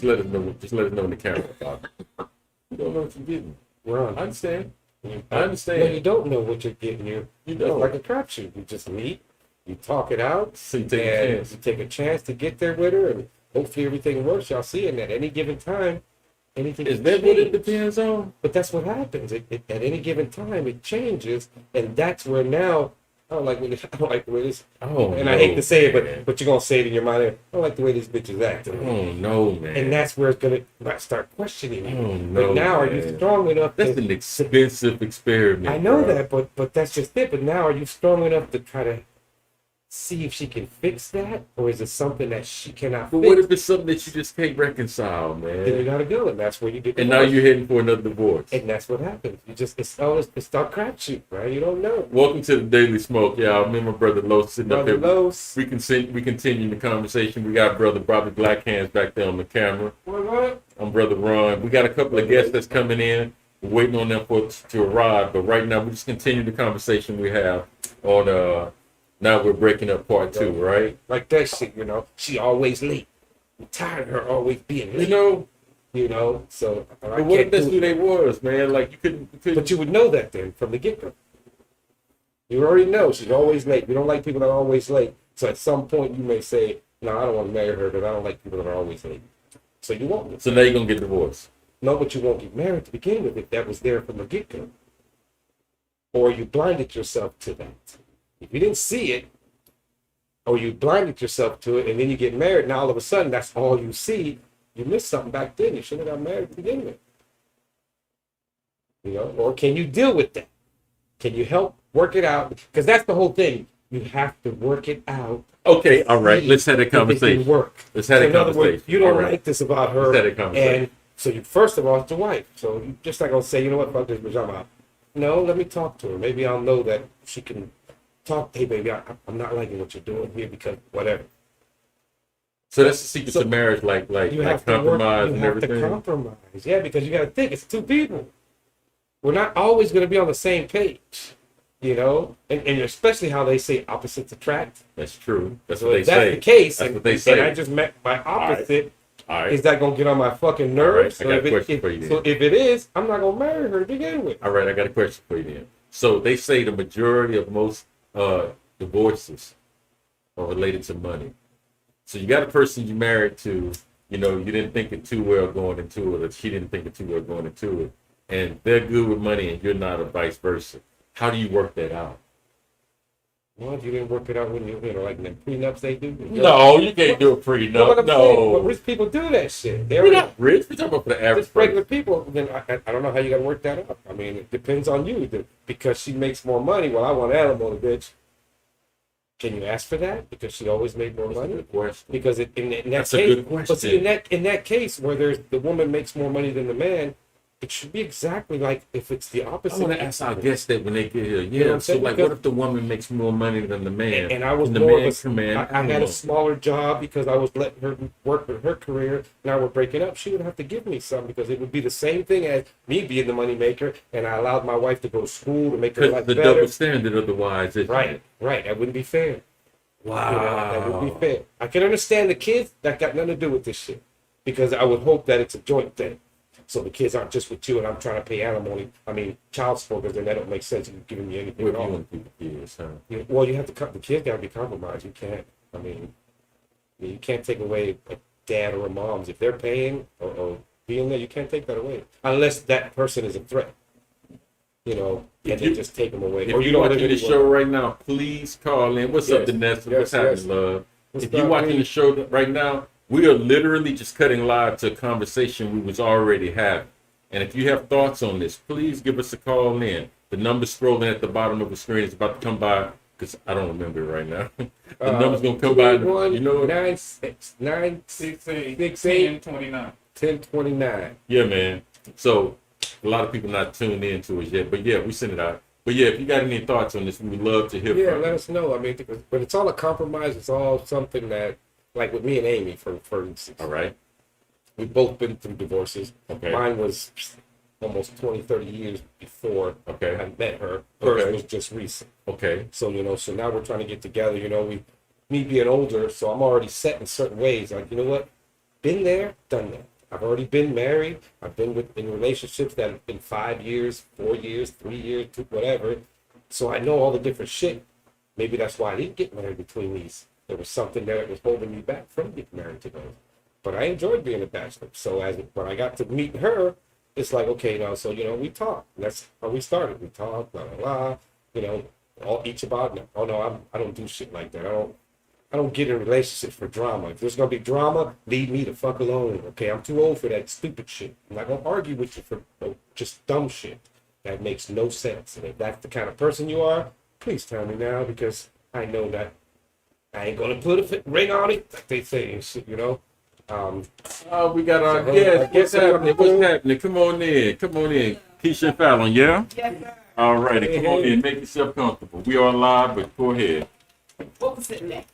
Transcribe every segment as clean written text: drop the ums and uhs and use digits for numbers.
let us know. Just let us know in the camera about it. You don't know what you're getting. Ron, I understand. I no, understand. you don't know what you're getting. You You It's don't. like a crapshoot. You just meet, you talk it out, So you take a and chance. you take a chance to get there with her, and hopefully everything works. Y'all see, and at any given time, anything Is can that what it change. depends on? But that's what happens. At any given time, it changes, and that's where now I don't like when I don't like the way this. Oh, And no, I hate to say it, man. but you're gonna say it in your mind. I don't like the way these bitches act. Oh no, man. And that's where it's gonna start questioning you. Oh no, But now, are man. you strong enough? That's an expensive experiment. I know bro. that, but that's just it. But now, are you strong enough to try to see if she can fix that, or is it something that she cannot But fix? what if it's something that you just can't reconcile, Then you man? gotta go, and that's where you get. And now you're heading for another divorce. and that's what happens. You just it's all crapshoot, right? You don't know. Welcome to the Daily Smoke, y'all. Me and my brother Los sitting up Brother here. Los. We continue the conversation. We got brother Bobby Black Hands back there on the camera. What? I'm brother Ron. We got a couple of guests that's coming in. We're waiting on them to arrive. But right now, we just continue the conversation we have on. Now we're breaking up part 2, right? Like that shit, you know. She always late. I'm tired of her always being You late. know. So I But what if can't that's do who it. they was, man? Like you couldn't. But you would know that then from the get go. You already know she's always late. You don't like people that are always late. So at some point you may say, "No, I don't want to marry her because I don't like people that are always late." So you won't. So now you're gonna get divorced. No, but you won't get married to begin with if that was there from the get go. Or you blinded yourself to that. If you didn't see it, or you blinded yourself to it, and then you get married, now all of a sudden that's all you see. You missed something back then. You should have got married to begin with. Or can you deal with that? Can you help work it out? Because that's the whole thing. You have to work it out. Okay, all right. Let's have a If it can conversation. work. Let's have So a in other words, conversation. you don't All right. like this about her. Let's have a conversation. And so you first of all, it's the wife. So you just not gonna say, you know what, fuck this bitch, I'm out. No, let me talk to her. Maybe I'll know that she can talk. Hey, baby, I'm not liking what you're doing here because whatever. So that's the secret So to marriage, like You have to compromise work. You and have everything. to compromise. Yeah, because you got to think it's two people. We're not always going to be on the same page, and especially how they say opposites attract. That's true. That's So what they if that's say. the case, That's and, what they and say. I just met my opposite, All right. is that going to get on my fucking nerves? All right, I got a So question for you then. So if it is, I'm not going to marry her to begin with. All right, I got a question for you then. So they say the majority of most divorces are related to money. So you got a person you married to, you didn't think it too well going into it, or she didn't think it too well going into it, and they're good with money and you're not, or vice versa. How do you work that out? Well, you didn't work it out when like the prenups they do. No, you can't do a No, but prenup. I'm saying, but No. rich people do that shit. We're not rich. We're talking about for the average Just regular person. people, then I don't know how you got to work that out. I mean, it depends on you. Because she makes more money, well, I want alimony, bitch. Can you ask for that? Because she always made more That's a money? good question. Because in that That's a case, good question. but see, in that case where the woman makes more money than the man, it should be exactly like if it's the I opposite. want to ask our guests that when they get here. know what Yeah, I'm so saying? like, Because- what if the woman makes more money than the man? And I was the more man of a, command? I had a smaller job because I was letting her work with her career. Now we're breaking up. She would have to give me some because it would be the same thing as me being the money maker, and I allowed my wife to go to school to make her Because life the better. double standard otherwise, isn't Right, it? right. That wouldn't be fair. Wow. That would be fair. I can understand the kids. That got nothing to do with this shit. Because I would hope that it's a joint thing. So the kids aren't just with you and I'm trying to pay alimony. I mean, child support, because then that don't make sense. You're giving me anything What at do you all. want to do with kids, huh? Well, you have to, the kids got to be compromised. You can't, you can't take away a dad or a mom's. If they're paying or being there, you can't take that away. Unless that person is a threat. And then just take them away. If Or you're don't watching live the anywhere. show right now, please call in. What's up, Yes, Vanessa? yes, What's happening, yes. love? What's If you're up, watching man? the show right now, we are literally just cutting live to a conversation we was already having. And if you have thoughts on this, please give us a call in. The number scrolling at the bottom of the screen is about to come by because I don't remember it right now. The number's gonna come by. You know what? 96968 1029. 1029. Yeah, man. So a lot of people not tuned into it yet, but yeah, we send it out. But yeah, if you got any thoughts on this, we would love to hear Yeah, from let you. us know. But it's all a compromise. It's all something that, like with me and Amy, for instance, All right. we've both been through divorces. Okay. Mine was almost 20, 30 years before Okay. I met her. Hers Okay. was just recent. Okay. So, so now we're trying to get together. Me being older, so I'm already set in certain ways. Like, you know what? Been there, done that. I've already been married. I've been in relationships that have been 5 years, 4 years, 3 years, whatever. So I know all the different shit. Maybe that's why I didn't get married between these. There was something that was holding me back from getting married to those. But I enjoyed being a bachelor. So when I got to meet her, it's like, okay, so we talked. That's how we started. We talked, blah blah blah. Each about. Oh no, I don't do shit like that. I don't get in relationships for drama. If there's gonna be drama, leave me the fuck alone. Okay, I'm too old for that stupid shit. I'm not gonna argue with you for just dumb shit that makes no sense. And if that's the kind of person you are, please tell me now, because I know that I ain't gonna put a ring on it, like they say and shit. We got our guest. What's happening? What's happening? Come on in. Keisha Fallon, yeah? Yes, sir. All righty, come on in. Make yourself comfortable. We are live, but go ahead. What was sitting there?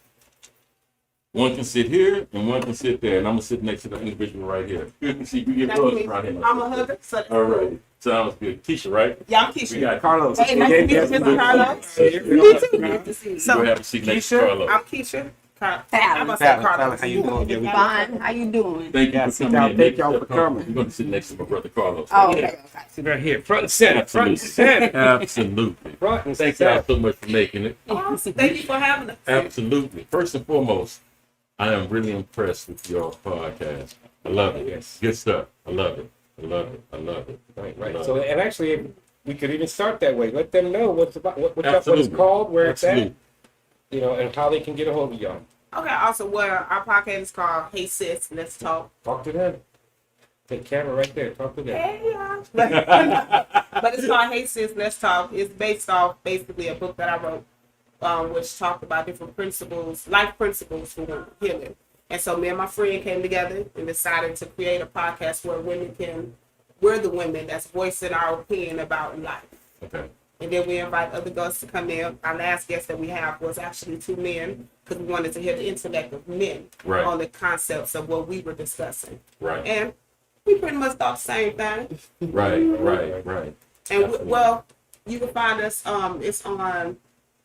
One can sit here and one can sit there, and I'm gonna sit next to the individual right here. See, you get close right here. I'm a hugger. So All right, sounds good. Keisha, right? Yeah, I'm Keisha. We got Carlos. Hey, nice to meet you, Mr. Carlos. Good to So, So, have a seat next to Keisha? Carlos. I'm Keisha. I'm Fallon. gonna say Carlos. How you doing? Fine. How you doing? Thank you Yeah, for sit coming down. in. Thank Make y'all yourself for coming. comfortable. We're gonna sit next to my brother Carlos. Oh, okay. Sit right here, front and center, front and Absolutely. center, Absolutely. front and Thank y'all center. so much for making it. Oh, thank you for having us. Absolutely. First and foremost, I am really impressed with your podcast. I love it. Yes. Good stuff. I love it. I love it. I love it. Right. So, and actually, we could even start that way. Let them know what's about, what it's Absolutely. called, where Absolutely. it's at, and how they can get a hold of y'all. Okay, also, our podcast is called Hey Sis, Let's Talk. Talk to them. Take camera right there. Talk to them. Hey, y'all. But it's called Hey Sis, Let's Talk. It's based off basically a book that I wrote, which talked about different principles, life principles for healing. And so me and my friend came together and decided to create a podcast where we're the women that's voicing our opinion about life. Okay. And then we invite other guests to come in. Our last guest that we have was actually 2 men, because we wanted to hear the intellect of men Right. on the concepts of what we were discussing. Right. And we pretty much thought the same thing. Right. And Absolutely. well, you can find us. It's on,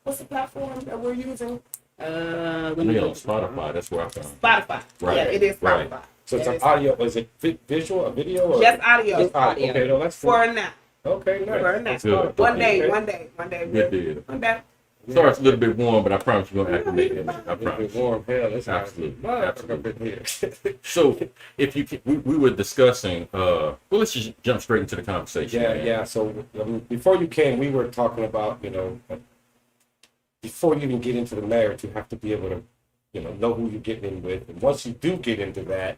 what's the platform that we're using? Let I me mean, on go. Spotify, that's where I found it. Spotify. Right. Yeah, it is Right. Spotify. So it's It an is- audio. Is it visual, a video? Or? Just audio. Just audio. Okay, no, that's For now. okay. Nice. For now. That's good. One day. Okay. One day. Good deal. One day. Sorry, it's a little bit warm, but I promise you're gonna acclimate in it. I It's promise. warm. Hell, it's Absolutely. Absolutely. So, if you can, we were discussing. Well, let's just jump straight into the conversation. man. Yeah. So before you came, we were talking about before you even get into the marriage, you have to be able to know who you're getting in with. And once you do get into that,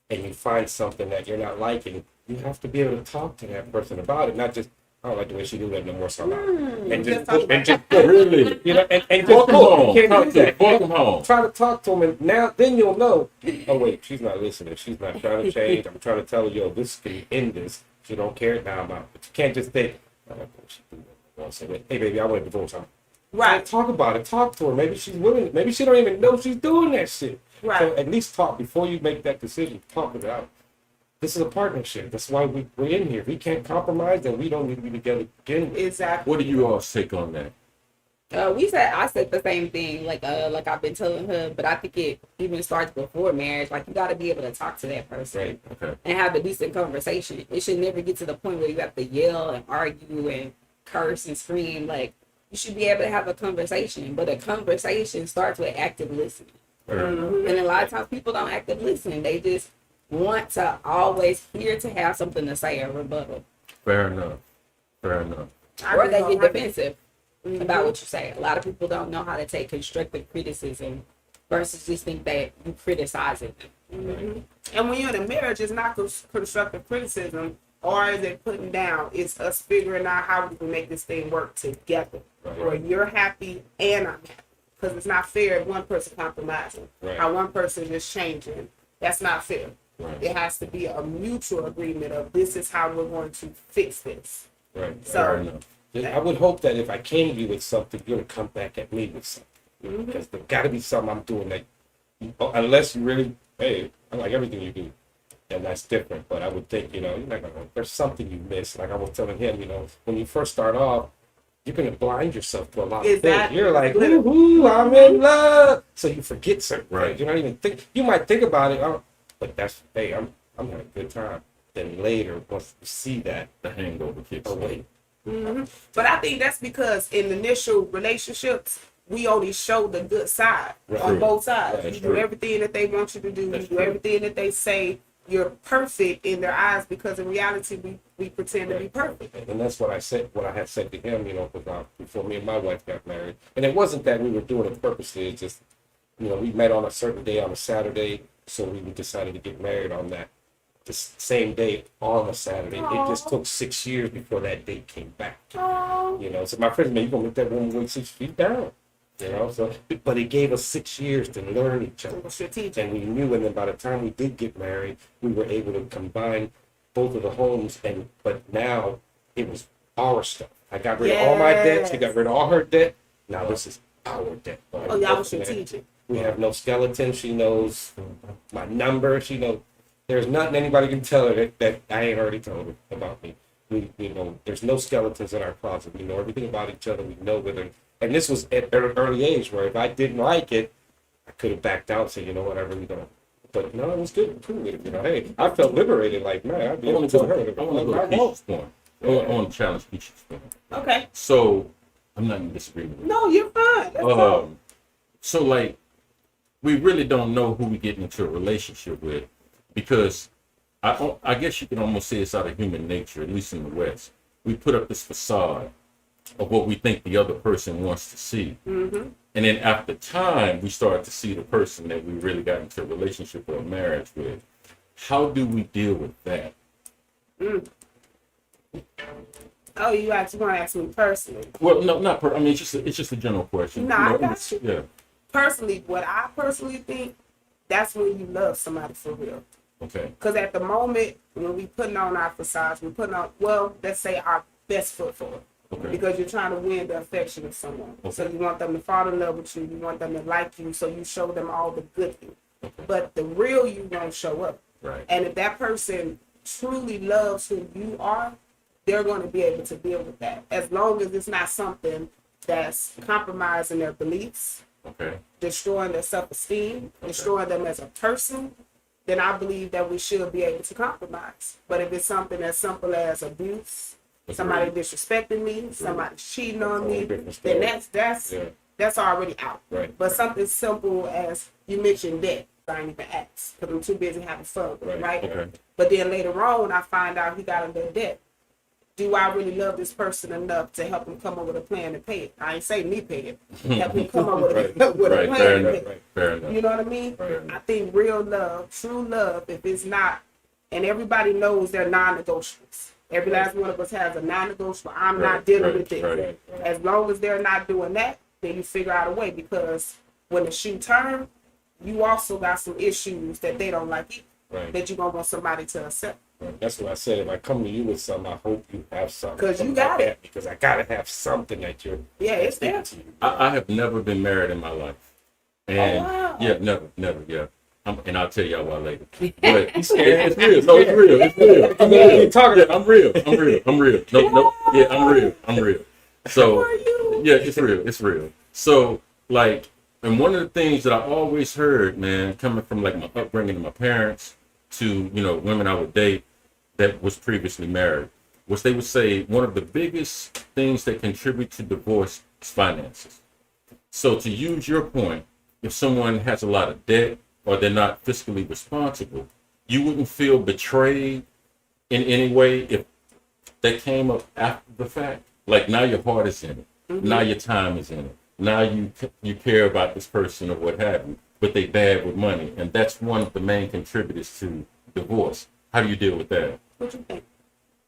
and you find something that you're not liking, you have to be able to talk to that person about it, not just I don't like the way she do that no more, so I'm out. And just go, and just go. Really? And just Welcome go. home. You can't Talk do to that. welcome home. Try to talk to them, and now then you'll know. Oh wait, she's not listening. She's not trying to change. I'm trying to tell her, yo, this can end this. She don't care now. I'm out. But you can't just think. I don't know what she do. I'll say, hey baby, I want a divorce. Huh? Right. Talk about it. Talk to her. Maybe she's willing. Maybe she don't even know she's doing that shit. Right. So at least talk before you make that decision. Talk it out. This is a partnership. That's why we're in here. If we can't compromise, then we don't need to be together to begin with. Exactly. What do you all take on that? I said the same thing, like I've been telling her, but I think it even starts before marriage. Like, you got to be able to talk to that person Right. Okay. and have a decent conversation. It should never get to the point where you have to yell and argue and curse and scream. Like, you should be able to have a conversation, but a conversation starts with active listening. Mhm. And a lot of times people don't active listen. They just want to always hear to have something to say or rebuttal. Fair enough. Fair enough. Or they get defensive. defensive about what you say. A lot of people don't know how to take constructive criticism versus just think that you criticizing them. Mhm. And when you're in a marriage, it's not constructive criticism, or is it putting down? It's us figuring out how we can make this thing work together, Right. where you're happy and I'm happy. Because it's not fair if one person compromising, Right. how one person is changing. That's not fair. Right. It has to be a mutual agreement of this is how we're going to fix this. Right. So- Fair enough. I would hope that if I came to you with something, you're gonna come back at me with something. Mhm. Because there's got to be something I'm doing that, unless you really, hey, I like everything you do, and that's different. But I would think, you're not gonna. There's something you miss. Like I was telling him, when you first start off, you're gonna blind yourself to a lot of things. Exactly. You're like, ooh, I'm in love, so you forget certain Right. things. You're not even think. You might think about it, but that's hey, I'm having a good time. Then later, once you see that, The hangover kicks in. wait, But I think that's because in initial relationships, we only show the good side Right. on both sides. Right. You do everything that they want you to do. That's You do true. everything that they say. You're perfect in their eyes because in reality, we pretend to be perfect. and that's what I said. What I had said to him, before me and my wife got married, and it wasn't that we were doing it purposely. It's just, we met on a certain day on a Saturday, so we decided to get married on that the same day on a Saturday. It just took 6 years before that date came back. So my friends, man, you gonna let that woman wait 6 feet down? So, but it gave us 6 years to learn each It other. was strategic. And we knew, and then by the time we did get married, we were able to combine both of the homes. But now it was our stuff. I got rid of all my debt. She got rid of all her debt. Now this is our debt. Oh, y'all was strategic. We have no skeleton. She knows my number. She knows. There's nothing anybody can tell her that I ain't already told her about me. There's no skeletons in our closet. We know everything about each other. We know whether. And this was at an early age where if I didn't like it, I could have backed out and said, you know what, I really don't. But no, it was good. Cool with it. Hey, I felt liberated. Like, man, I'd be I able want to to tell go. her. I want to go to Peach's point. I want to challenge Peach's point. Okay. So I'm not in disagreement. with No, you're fine. Let's you. go. So like, we really don't know who we get into a relationship with, because I guess you can almost say it's out of human nature, at least in the West. We put up this facade of what we think the other person wants to see. Mm-hmm. And then after time, we start to see the person that we really got into a relationship or a marriage with. How do we deal with that? Oh, you actually want to ask me personally? Well, no, not I mean, it's just a general question. No, I got you. Yeah. Personally, what I personally think, that's when you love somebody for real. Okay. Because at the moment, when we putting on our facades, we putting on, well, let's say our best foot forward. Okay. Because you're trying to win the affection of someone. Okay. So you want them to fall in love with you. You want them to like you. So you show them all the good you. Okay. But the real you won't show up. Right. And if that person truly loves who you are, they're going to be able to deal with that. As long as it's not something that's compromising their beliefs, Okay. destroying their self-esteem, destroying them as a person, then I believe that we should be able to compromise. But if it's something as simple as abuse, somebody disrespecting me, somebody cheating on me, then that's already out. Right. But something simple as you mentioned debt, I ain't even ask because I'm too busy having fun with it, right? Okay. But then later on, I find out he got a little debt. Do I really love this person enough to help him come up with a plan to pay it? I ain't saying me pay it. Help him come up with a, with a Right. plan Fair to enough. pay it. Fair enough. You know what I mean? Right. I think real love, true love, if it's not, and everybody knows they're non-negotiables. Every last one of us has a non-negotiable. I'm not dealing with this. Right. As long as they're not doing that, then you figure out a way, because when the shoe turns, you also got some issues that they don't like either, Right. that you're going to want somebody to accept. That's what I said. If I come to you with something, I hope you have something. 'Cause you Something got like it. that, because I gotta have something that you're. Yeah, it's there. to you. I have never been married in my life. And wow. yeah, never, yeah. And I'll tell y'all why later. But it's real. No, it's real. It's real. I'm real. Yeah, I'm real. No, yeah, I'm real. So yeah, it's real. So like, and one of the things that I always heard, man, coming from like my upbringing and my parents to, women I would date that was previously married, was they would say one of the biggest things that contribute to divorce is finances. So to use your point, if someone has a lot of debt or they're not fiscally responsible, you wouldn't feel betrayed in any way if they came up after the fact. Like now your heart is in it. Mm-hmm. Now your time is in it. Now you care about this person or what have you, but they bad with money. And that's one of the main contributors to divorce. How do you deal with that? What you think?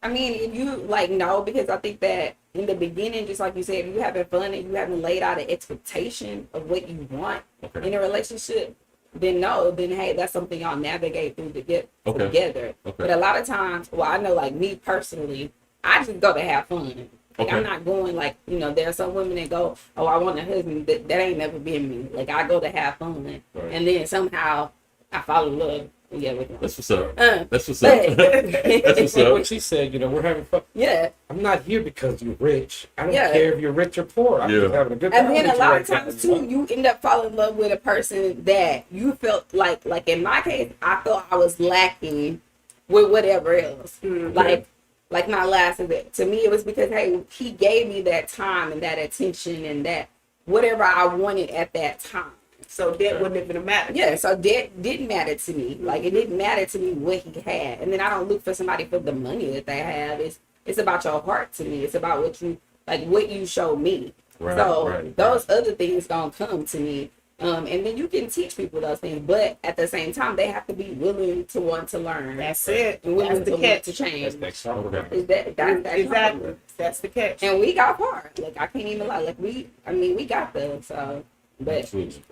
I mean, if you no, because I think that in the beginning, just like you said, if you having fun and you haven't laid out an expectation of what you want in a relationship, then hey, that's something y'all navigate through to get together. Okay. But a lot of times, well, I know like me personally, I just go to have fun. Like I'm not going like, there are some women that go, oh, I want a husband. That ain't never been me. Like I go to have fun, and then somehow I fall in love. Yeah, with them. That's what's up. That's what's up. That's what's up. What she said, we're having fun. Yeah. I'm not here because you're rich. I don't Yeah. care if you're rich or poor. I'm just having a good time. And then with a you lot right of times now. too, you end up falling in love with a person that you felt like in my case, I felt I was lacking with whatever else. Mhm. Like my last event. To me, it was because, hey, he gave me that time and that attention and that whatever I wanted at that time. So that wouldn't even matter. Yeah, so that didn't matter to me. Like, it didn't matter to me what he had. And then I don't look for somebody for the money that they have. It's about your heart to me. It's about what you show me. Right, those other things gonna come to me. And then you can teach people those things, but at the same time, they have to be willing to want to learn. That's it. And willing That's the to want catch. to change. That's that Is that Exactly. That's the catch. And we got far. Like, I can't even lie. Like, we got there. So, but Absolutely.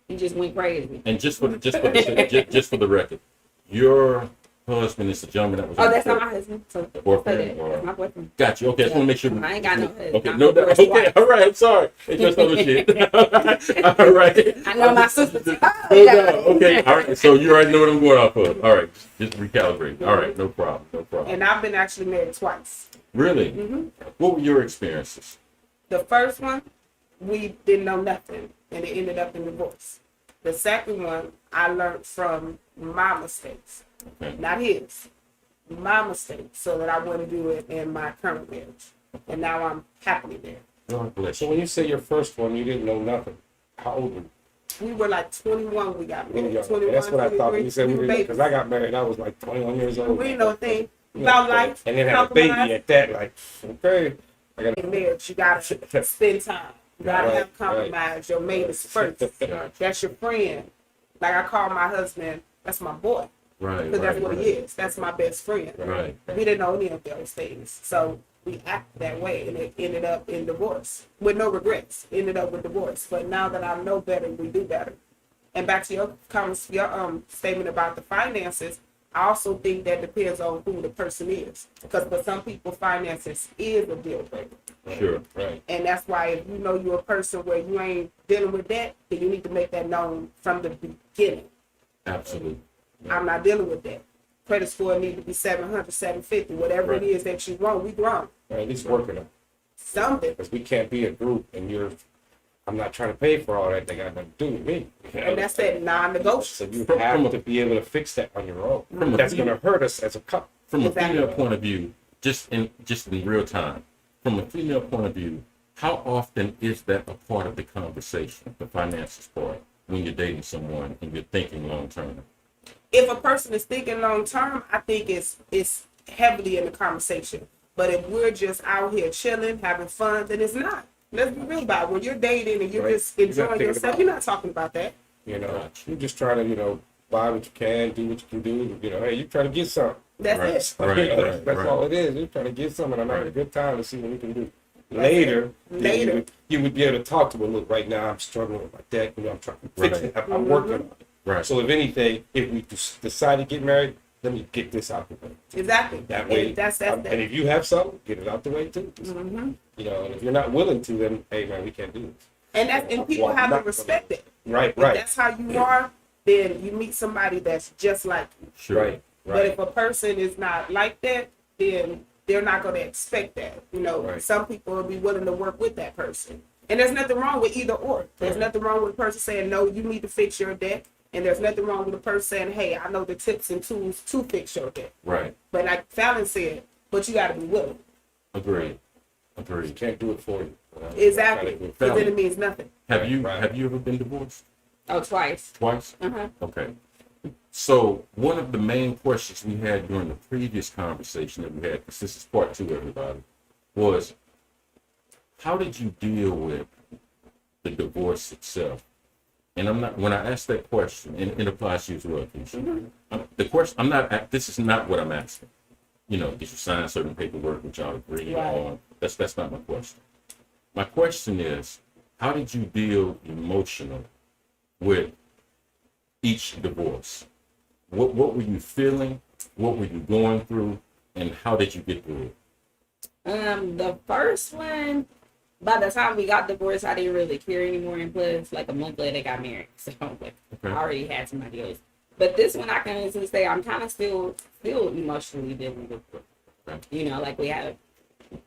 he just went crazy. And just for the record, your husband is the gentleman that was. Oh, on that's the not my husband. So boyfriend, that's my boyfriend. Got you. Okay, I just want to make sure. I ain't got no husband. Okay, I'm no, divorced okay, twice. all right. I'm sorry. It's just other shit. All right. I know my sister. No doubt. Okay, all right. So you already know what I'm going off of. All right, just recalibrate. All right, no problem. No problem. And I've been actually married twice. Really? Mm-hmm. What were your experiences? The first one, we didn't know nothing, and it ended up in divorce. The second one, I learned from my mistakes, Okay. not his. My mistakes, so that I wouldn't do it in my current marriage. And now I'm happily there. God bless So you. when you say your first one, you didn't know nothing. How old were you? We were like 21, we got married. Yeah, 21, that's what I thought when you said we were didn't, because I got married, I was like 21 years old. We didn't know a thing about life. And then have a baby compromise. at that, like, okay. I got In marriage, you gotta spend time. You gotta Right, have compromise. Your mate is first. That's your friend. Like I call my husband, that's my boy. Right. Because that's Right. what he is. That's my best friend. Right. We didn't know any of those things. So we acted that way and it ended up in divorce. With no regrets. Ended up with divorce. But now that I know better, we do better. And back to your statement about the finances, I also think that depends on who the person is. Because for some people, finances is a deal breaker. Sure. Right. And that's why if you know you're a person where you ain't dealing with that, then you need to make that known from the beginning. Absolutely. I'm not dealing with that. Credit score need to be 700, 750, whatever Right. it is that you want. We grown. Or at least working on it. Something. Because we can't be a group and I'm not trying to pay for all that. They got nothing to do with me. And that's that So non-negotiable. you From have a- to be able to fix that on your own. From a That's female- going to hurt us as a couple. From a Exactly. female point of view, just in real time, from a female point of view, how often is that a part of the conversation, the finances part, when you're dating someone and you're thinking long term? If a person is thinking long term, I think it's heavily in the conversation. But if we're just out here chilling, having fun, then it's not. Let's be real about it. When you're dating and you're Right. just You're not enjoying thinking yourself, about you're it. not talking about that. You know, Gotcha. you're just trying to, buy what you can, do what you can do. Hey, you're trying to get something. That's Right. it. Right. That's right. all it is. You're trying to get something and have a Right. good time to see what we can do. That's Later, it. then Later. you would be able to talk to them. Look, right now I'm struggling with my debt. I'm trying to fix Right. it. I'm working on it. Right. So if anything, if we decide to get married, let me get this out the way. Exactly. That way, And that's and if you have something, get it out the way too. Mm-hmm. And if you're not willing to, then hey man, we can't do this. And people Well, have to not- respect it. Right, If right, that's how you are, then you meet somebody that's just like you. Sure. right, But right. if a person is not like that, then they're not going to expect that. Right. Some people will be willing to work with that person. And there's nothing wrong with either or. There's nothing wrong with a person saying, no, you need to fix your debt. And there's nothing wrong with a person saying, hey, I know the tips and tools to fix your debt. Right. But like Fallon said, but you got to be willing. Agreed. You Agreed. can't do it for you. Exactly. Gotta do it. Because then it means nothing. Have you Right. have you ever been divorced? Oh, twice. Twice? Uh-huh. Okay. So one of the main questions we had during the previous conversation that we had, because this is part two, everybody, was how did you deal with the divorce itself? And when I asked that question, and it applies to you as well, Keisha. The question, this is not what I'm asking. Did you sign certain paperwork which y'all agree Right. on? That's not my question. My question is, how did you deal emotionally with each divorce? What were you feeling? What were you going through? And how did you get through it? The first one, by the time we got divorced, I didn't really care anymore. And plus, like a month later, they got married. So like, I already had somebody else. But this one, I can honestly say I'm kind of still emotionally dealing with it. Like we had,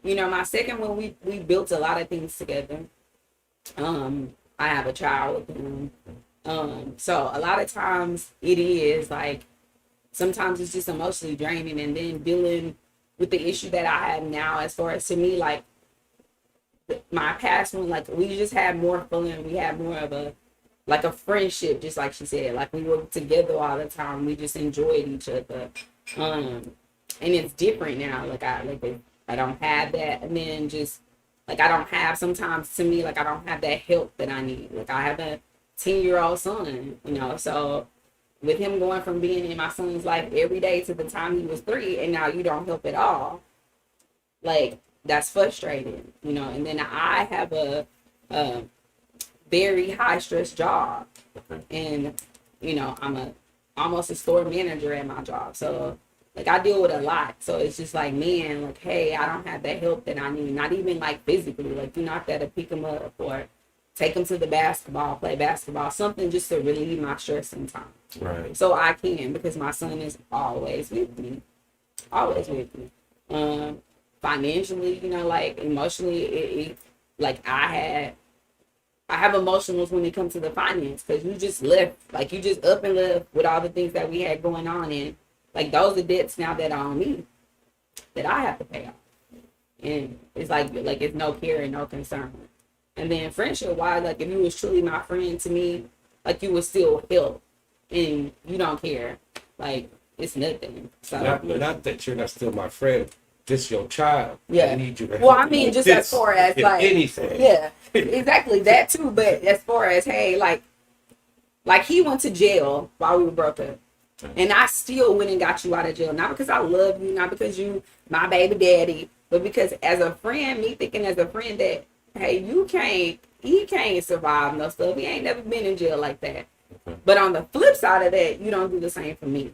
my second one, we built a lot of things together. I have a child with him. So a lot of times it is like sometimes it's just emotionally draining. And then dealing with the issue that I have now, as far as to me, like my past one, like we just had more fun. We had more of a friendship, just like she said. Like we were together all the time. We just enjoyed each other. And it's different now. I don't have that. And then just like I don't have, sometimes to me, like I don't have that help that I need. Like I have a 10-year-old son, you know, so with him going from being in my son's life every day to the time he was 3, and now you don't help at all, like that's frustrating, you know. And then I have a very high stress job, and you know I'm almost a store manager at my job, so like I deal with a lot. So it's just like, man, like, hey, I don't have the help that I need, not even like physically, like you're not there to pick him up or take him to the basketball, play basketball, something just to relieve my stress sometimes. Right. So I can, because my son is always with me. Always with me. Financially, you know, like emotionally, like I have emotionals when it comes to the finance, because you just left, like you just up and left with all the things that we had going on, and like those are debts now that are on me that I have to pay off. And it's like it's no care and no concern. And then friendship wise, like if you was truly my friend to me, like you would still help, and you don't care. Like it's nothing. So Not that you're not still my friend. This your child. yeah. I need you to Well, help I mean, me just with as far as if like anything. yeah, exactly that too. But as far as, hey, like he went to jail while we were broke up, and I still went and got you out of jail, not because I love you, not because you my baby daddy, but because as a friend, me thinking as a friend that, hey, he can't survive no stuff. He ain't never been in jail like that. But on the flip side of that, you don't do the same for me.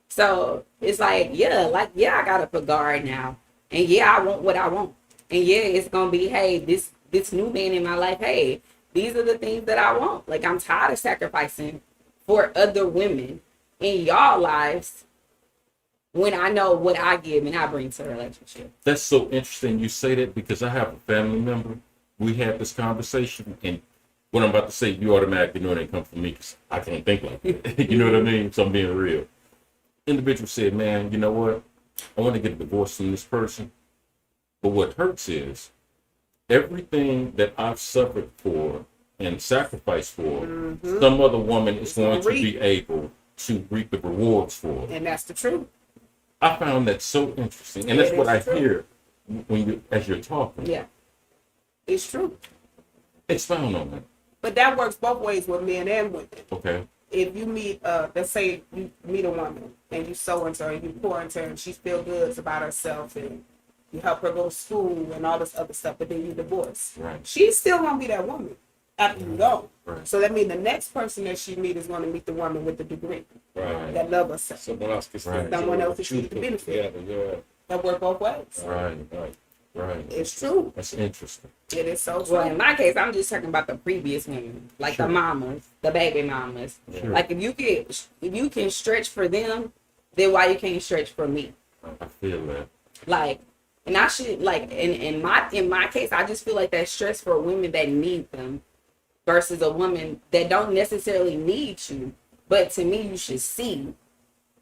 So it's like, yeah, I got up a guard now. And yeah, I want what I want. And yeah, it's gonna be, hey, this new man in my life, hey, these are the things that I want. Like I'm tired of sacrificing for other women in y'all lives when I know what I give and I bring to the relationship. That's so interesting you say that, because I have a family member. We had this conversation, and what I'm about to say, you automatically know it ain't come from me, because I can't think like that. You know what I mean? So I'm being real. Individual said, man, you know what? I want to get a divorce from this person. But what hurts is everything that I've suffered for and sacrificed for, some other woman is going to be able to reap the rewards for. And that's the truth. I found that so interesting. And that's what I hear as you're talking. Yeah. It's true. Expound on that. But that works both ways with men and women. Okay. If you meet, let's say you meet a woman and you sew into her and you pour into her and she feels good about herself and you help her go to school and all this other stuff, but then you divorce. Right. She's still going to be that woman after you go. Right. So that means the next person that she meets is going to meet the woman with the degree. Right. That love herself. Someone else can Right. Someone else can see the benefit. That work both ways. Right. It's true. That's interesting. It is so true. Well, in my case, I'm just talking about the previous women, like the mamas, the baby mamas. Sure. Like if you can stretch for them, then why you can't stretch for me? I feel that. Like, and I should, like, in my case, I just feel like that's stress for women that need them versus a woman that don't necessarily need you, but to me, you should see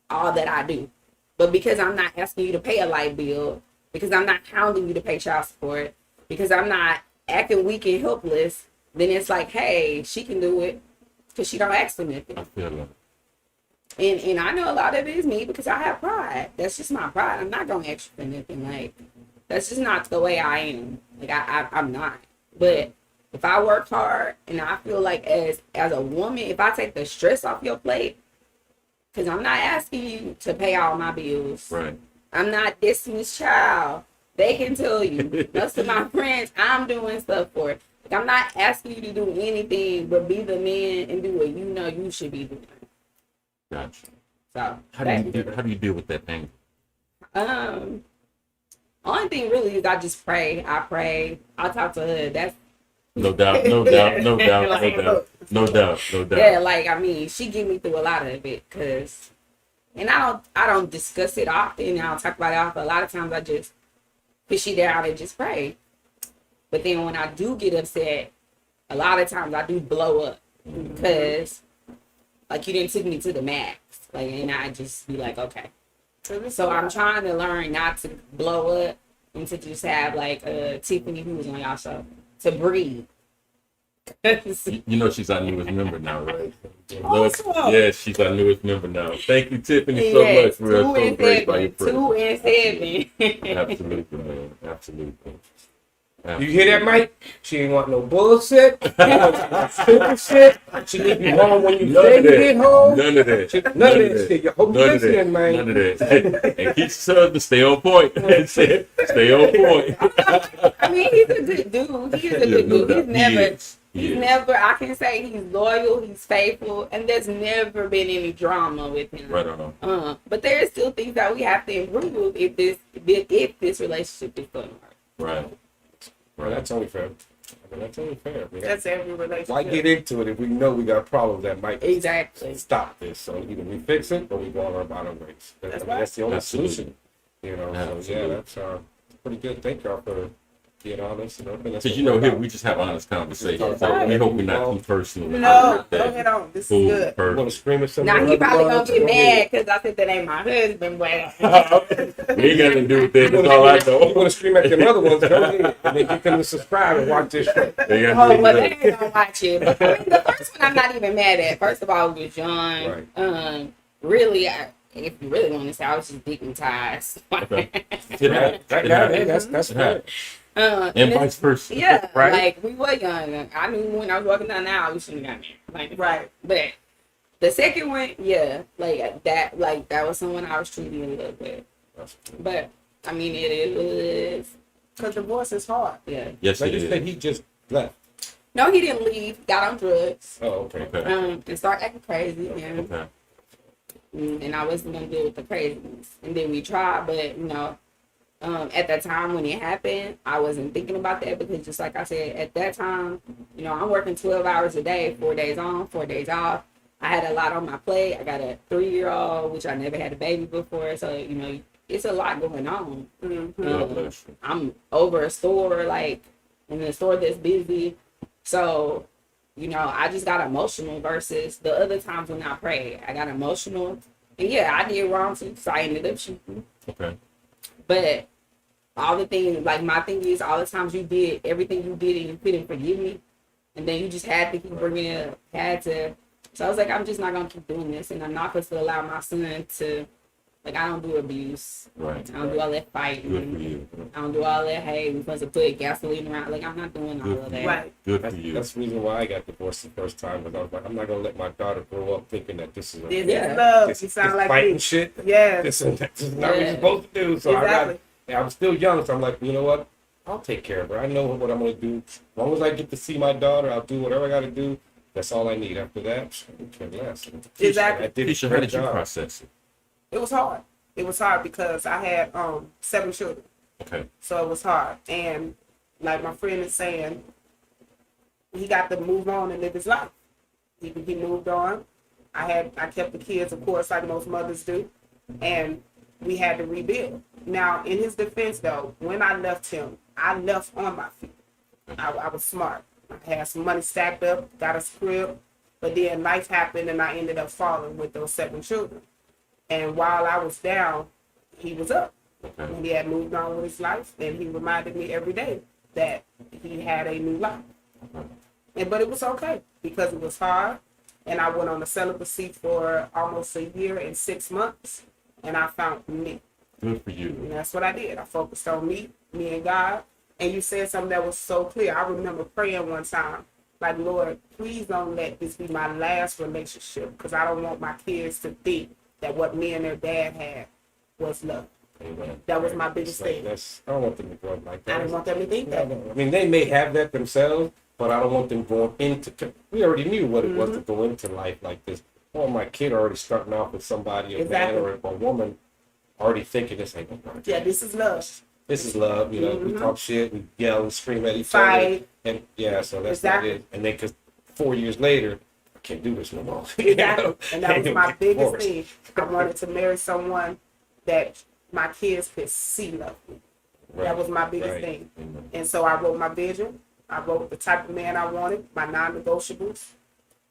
all that I do. But because I'm not asking you to pay a light bill, because I'm not hounding you to pay child support, because I'm not acting weak and helpless, then it's like, hey, she can do it because she don't ask for nothing. I feel that. And I know a lot of it is me because I have pride. That's just my pride. I'm not going to ask for nothing. Like, that's just not the way I am. Like, I'm not. But if I work hard and I feel like as a woman, if I take the stress off your plate, because I'm not asking you to pay all my bills. Right. I'm not Destiny's Child. They can tell you. Most of my friends, I'm doing stuff for. Like, I'm not asking you to do anything but be the man and do what you know you should be doing. Gotcha. So How do you deal with that anger? Only thing really is I just pray. I pray. I talk to her. That's No doubt. yeah. Like I mean, she get me through a lot of it because. And I don't discuss it often. I don't talk about it often. A lot of times I just push it down and just pray. But then when I do get upset, a lot of times I do blow up because like you didn't take me to the max. Like, and I just be like, okay. So So I'm trying to learn not to blow up and to just have like Tiffany, who was on y'all show, to breathe. You know she's our newest member now, right? Awesome. Yeah, she's our newest member now. Thank you, Tiffany, so Yes, much. We're 2 so and great by your 7. 2 and 7. Absolutely, man. Absolutely. You hear that, Mike? She ain't want no bullshit. She want stupid shit. She leave you home when you None say of you that. get home. None of that. None of that shit. You hope you're None of that. listening, man. None of that. And Keith's husband, stay on point. Stay on point. I mean, he's a good dude. He is a good dude. He's never, He is. never. I can say he's loyal. He's faithful, and there's never been any drama with him. Right on. But there are still things that we have to improve if this relationship is going to work. Right. Well, that's only fair. I mean, that's only fair. That's every relationship. Why get into it if we know we got problems that might Exactly. stop this? So either we fix it or we go on our bottom ways. That's That's the only Absolutely. solution. You know, so Absolutely. yeah, that's pretty good. Thank y'all for being honest. Because here we just have honest conversation. So we hope we're not too personal. No, go ahead on. This is Cool. good. You want to scream at Now somebody? he probably gonna get mad because I said that ain't my husband, but We ain't got nothing to do with that. That's all I You want know. to scream at them other ones? Go ahead. And then you can subscribe and watch this show. They got oh, to well, do they that. ain't gonna watch it. But I mean, the first one I'm not even mad at. First of all, it was John. Right. Really, if you really want to say, I was just dignitized. Okay. It happened. It happened. That's It fair. happened. And vice versa. Yeah, Right? like we were young. I knew when I was walking down the aisle, we shouldn't have got married. Like, Right. But the second one, yeah, like that was someone I was treating a little bit. But I mean, it is. Because divorce is hard. Yeah. Yes, Like it you said, is. he just left. No, he didn't leave. Got on drugs. Oh, okay. Okay. And started acting crazy. And, Okay. and I wasn't gonna deal with the craziness. And then we tried, but at that time when it happened, I wasn't thinking about that because just like I said, at that time, I'm working 12 hours a day, 4 days on, 4 days off. I had a lot on my plate. I got a 3-year-old, which I never had a baby before. So, it's a lot going on. God bless you. I'm over a store, like in a store that's busy. So, I just got emotional versus the other times when I prayed. I got emotional. And yeah, I did wrong too, so I ended up shooting. Okay. But all the things, like my thing is, all the times you did everything you did and you couldn't forgive me, and then you just had to keep bringing it up, had to. So I was like, I'm just not gonna keep doing this, and I'm not supposed to allow my son to, like, I don't do abuse, Right. I don't do all that Good for fighting, you. I don't do all that. Hey, we're supposed to put gasoline around. Like, I'm not doing all Good of for that. you. Right. Good for That's, you. that's the reason why I got divorced the first time. Because I was like, I'm not gonna let my daughter grow up thinking that this is This Yeah. is love. this, You sound this like fighting me. shit. Yes. This is not what Yeah. you're supposed to do. So Exactly. I'm still young, so I'm like, you know what? I'll take care of her. I know what I'm gonna do. As long as I get to see my daughter, I'll do whatever I gotta do. That's all I need. After that, I can less. Exactly. I did a Keisha, how great did you job. process it? It was hard. It was hard because I had 7 children. Okay. So it was hard. And like my friend is saying, he got to move on and live his life. He moved on. I kept the kids, of course, like most mothers do. And we had to rebuild. Now, in his defense, though, when I left him, I left on my feet. I was smart. I had some money stacked up, got a crib, but then life happened and I ended up falling with those 7 children. And while I was down, he was up. Okay. And he had moved on with his life, and he reminded me every day that he had a new life. But it was okay because it was hard, and I went on a celibacy for almost a year and 6 months, and I found me. Good for you. And that's what I did. I focused on me and God. And you said something that was so clear. I remember praying one time, like, Lord, please don't let this be my last relationship because I don't want my kids to think that what me and their dad had was love. Amen. That was my biggest thing. I don't want them to grow up like that. I didn't want them to think that. I mean, they may have that themselves, but I don't want them going into. We already knew what it was to go into life like this. Or my kid already starting off with somebody, a man or a woman, already thinking this ain't gonna work. Yeah, this is love. This is love. You know, we talk shit, we yell and scream at each Fight. other, and yeah, so that's Exactly. not it. And then, because 4 years later, I can't do this no more. Exactly. And that was my biggest Divorce. thing. I wanted to marry someone that my kids could see love me. That was my biggest Right. thing. Amen. And so I wrote my vision. I wrote the type of man I wanted, my non-negotiables.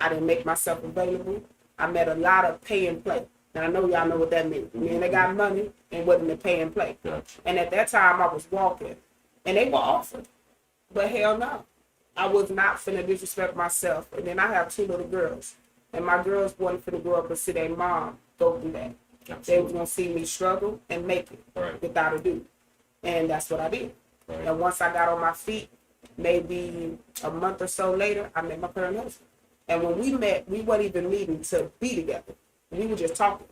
I didn't make myself available. I met a lot of pay and play. And I know y'all know what that means. Men that got money and wasn't to pay and play. Gotcha. And at that time, I was walking, and they were offered. But hell no. I was not finna disrespect myself. And then I have 2 little girls. And my girls wasn't finna grow up and see their mom go through that. Absolutely. They was gonna see me struggle and make it Right. without a dude. And that's what I did. Right. And once I got on my feet, maybe a month or so later, I met my current husband. And when we met, we weren't even meeting to be together. We were just talking.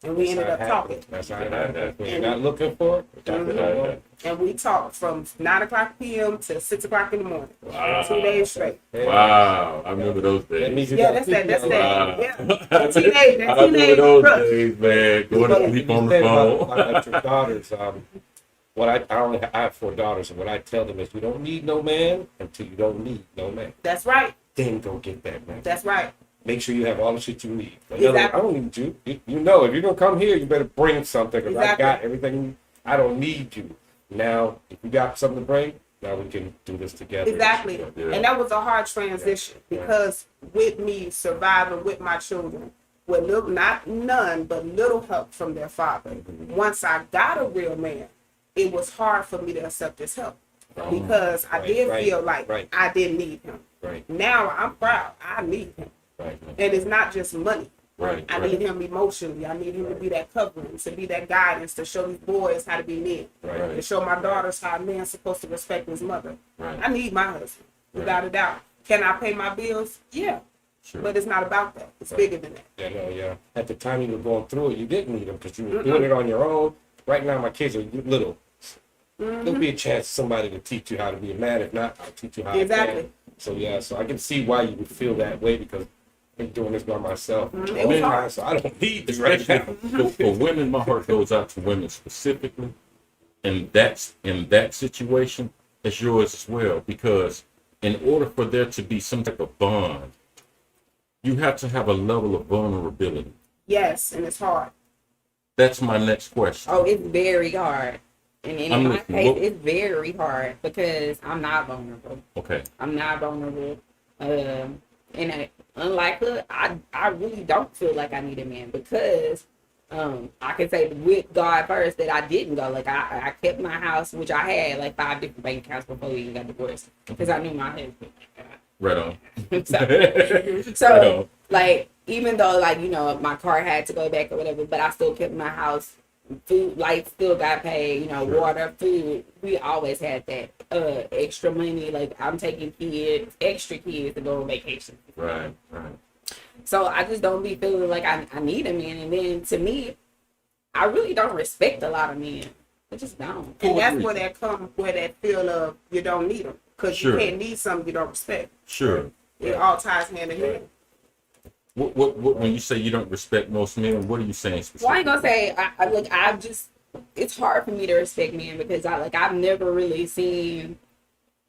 And we ended up talking. That's how it happens. When you're not looking for it, that's what it was. And we talked from 9 o'clock p.m. to 6 o'clock in the morning. Wow. 2 days straight. Wow, I remember those That days. means you Yeah, got that's that. Wow. Yeah. That teenage I remember those rush. days, man. Going to sleep on the said phone. about your daughters. I have 4 daughters, and what I tell them is, you don't need no man until you don't need no man. That's right. Then go get that man. That's right. Make sure you have all the shit you need. Exactly. I don't need you. You know, if you're gonna come here, you better bring something, because I Exactly. got everything. I don't need you. Now, if you got something to bring, now we can do this together. Exactly. Yeah. And that was a hard transition because with me surviving with my children, with little, not none, but little help from their father. Once I got a real man, it was hard for me to accept his help because I did feel like I didn't need him. Right. Now I'm proud. I need him. Right. And it's not just money. Right. I need him emotionally. I need him to be that covering, to be that guidance, to show these boys how to be men, Right. to show my daughters how a man's supposed to respect his mother. Right. I need my husband, without a doubt. Can I pay my bills? Yeah. Sure. But it's not about that. It's bigger than that. Yeah, no, yeah. At the time you were going through it, you didn't need them because you were doing it on your own. Right now, my kids are little. There'll be a chance somebody to teach you how to be a man. If not, I'll teach you how to be a man. Exactly. So yeah, so I can see why you would feel that way because I've been doing this by myself. It was hard. So I don't need this right Especially now. for women, my heart goes out to women specifically, and that's in that situation as yours as well. Because in order for there to be some type of bond, you have to have a level of vulnerability. Yes, and it's hard. That's my next question. Oh, it's very hard. And in I'm my listening. case, What- it's very hard because I'm not vulnerable. Okay. I'm not vulnerable. And unlike her, I really don't feel like I need a man because I can say with God first that I didn't go. Like I kept my house, which I had like 5 different bank accounts before we even got divorced because I knew my husband. Right on. So Right on. like even though like my car had to go back or whatever, but I still kept my house. Food, lights still got paid, Sure. water, food. We always had that extra money. Like I'm taking extra kids to go on vacation. Right. Right. So I just don't be feeling like I need a man. And then to me, I really don't respect a lot of men. I just don't. And that's where that feel of you don't need them. Because Sure. you can't need something you don't respect. Sure. It all ties hand in hand. What when you say you don't respect most men, what are you saying Well, I specifically? ain't gonna say it's hard for me to respect men because I've never really seen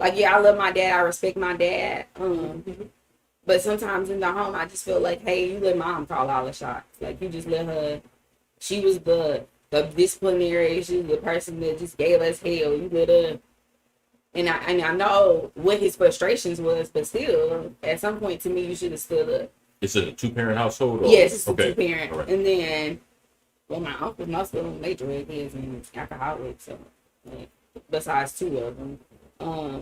I love my dad, I respect my dad. But sometimes in the home I just feel like, hey, you let mom call all the shots. Like you just let her. She was the disciplinary, she was the person that just gave us hell. You let her. And I know what his frustrations was, but still, at some point to me, you should have stood up. Is it a 2-parent household? Or? Yes, it's Okay. a 2-parent. All right. And then, my uncles, most of them, they drug kids and alcoholics. So, besides 2 of them.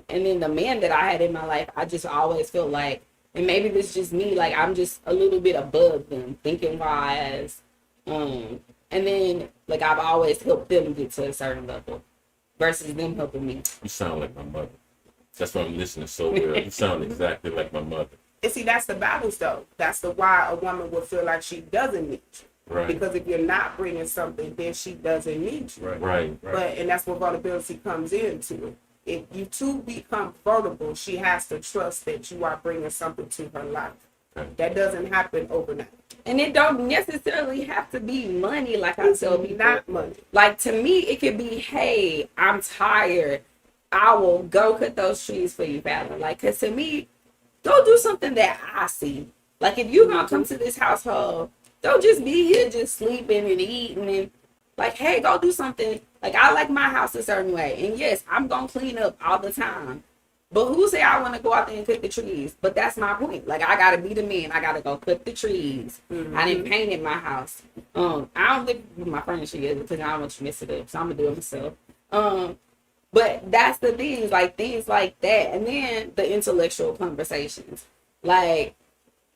And then the man that I had in my life, I just always feel like, and maybe this is just me, like I'm just a little bit above them, thinking wise. And then, I've always helped them get to a certain level versus them helping me. You sound like my mother. That's why I'm listening so well. You sound exactly like my mother. And see, that's the battles, though. That's the why a woman would feel like she doesn't need you. Right. Because if you're not bringing something, then she doesn't need you. Right. But and that's where vulnerability comes into it. If you two become vulnerable, she has to trust that you are bringing something to her life. Okay. That doesn't happen overnight. And it don't necessarily have to be money, like I It's tell people. not money. Like to me, it could be, hey, I'm tired. I will go cut those trees for you, Fallon. Like, cause to me, go do something that I see. Like if you're gonna come to this household, don't just be here just sleeping and eating and like, hey, go do something. Like I like my house a certain way. And yes, I'm gonna clean up all the time. But who say I want to go out there and cut the trees? But that's my point. Like, I gotta be the man. I gotta go cut the trees. I didn't paint in my house. I don't live with my furniture yet because I don't want to mess it up. So I'm gonna do it myself. But that's the things like that, and then the intellectual conversations, like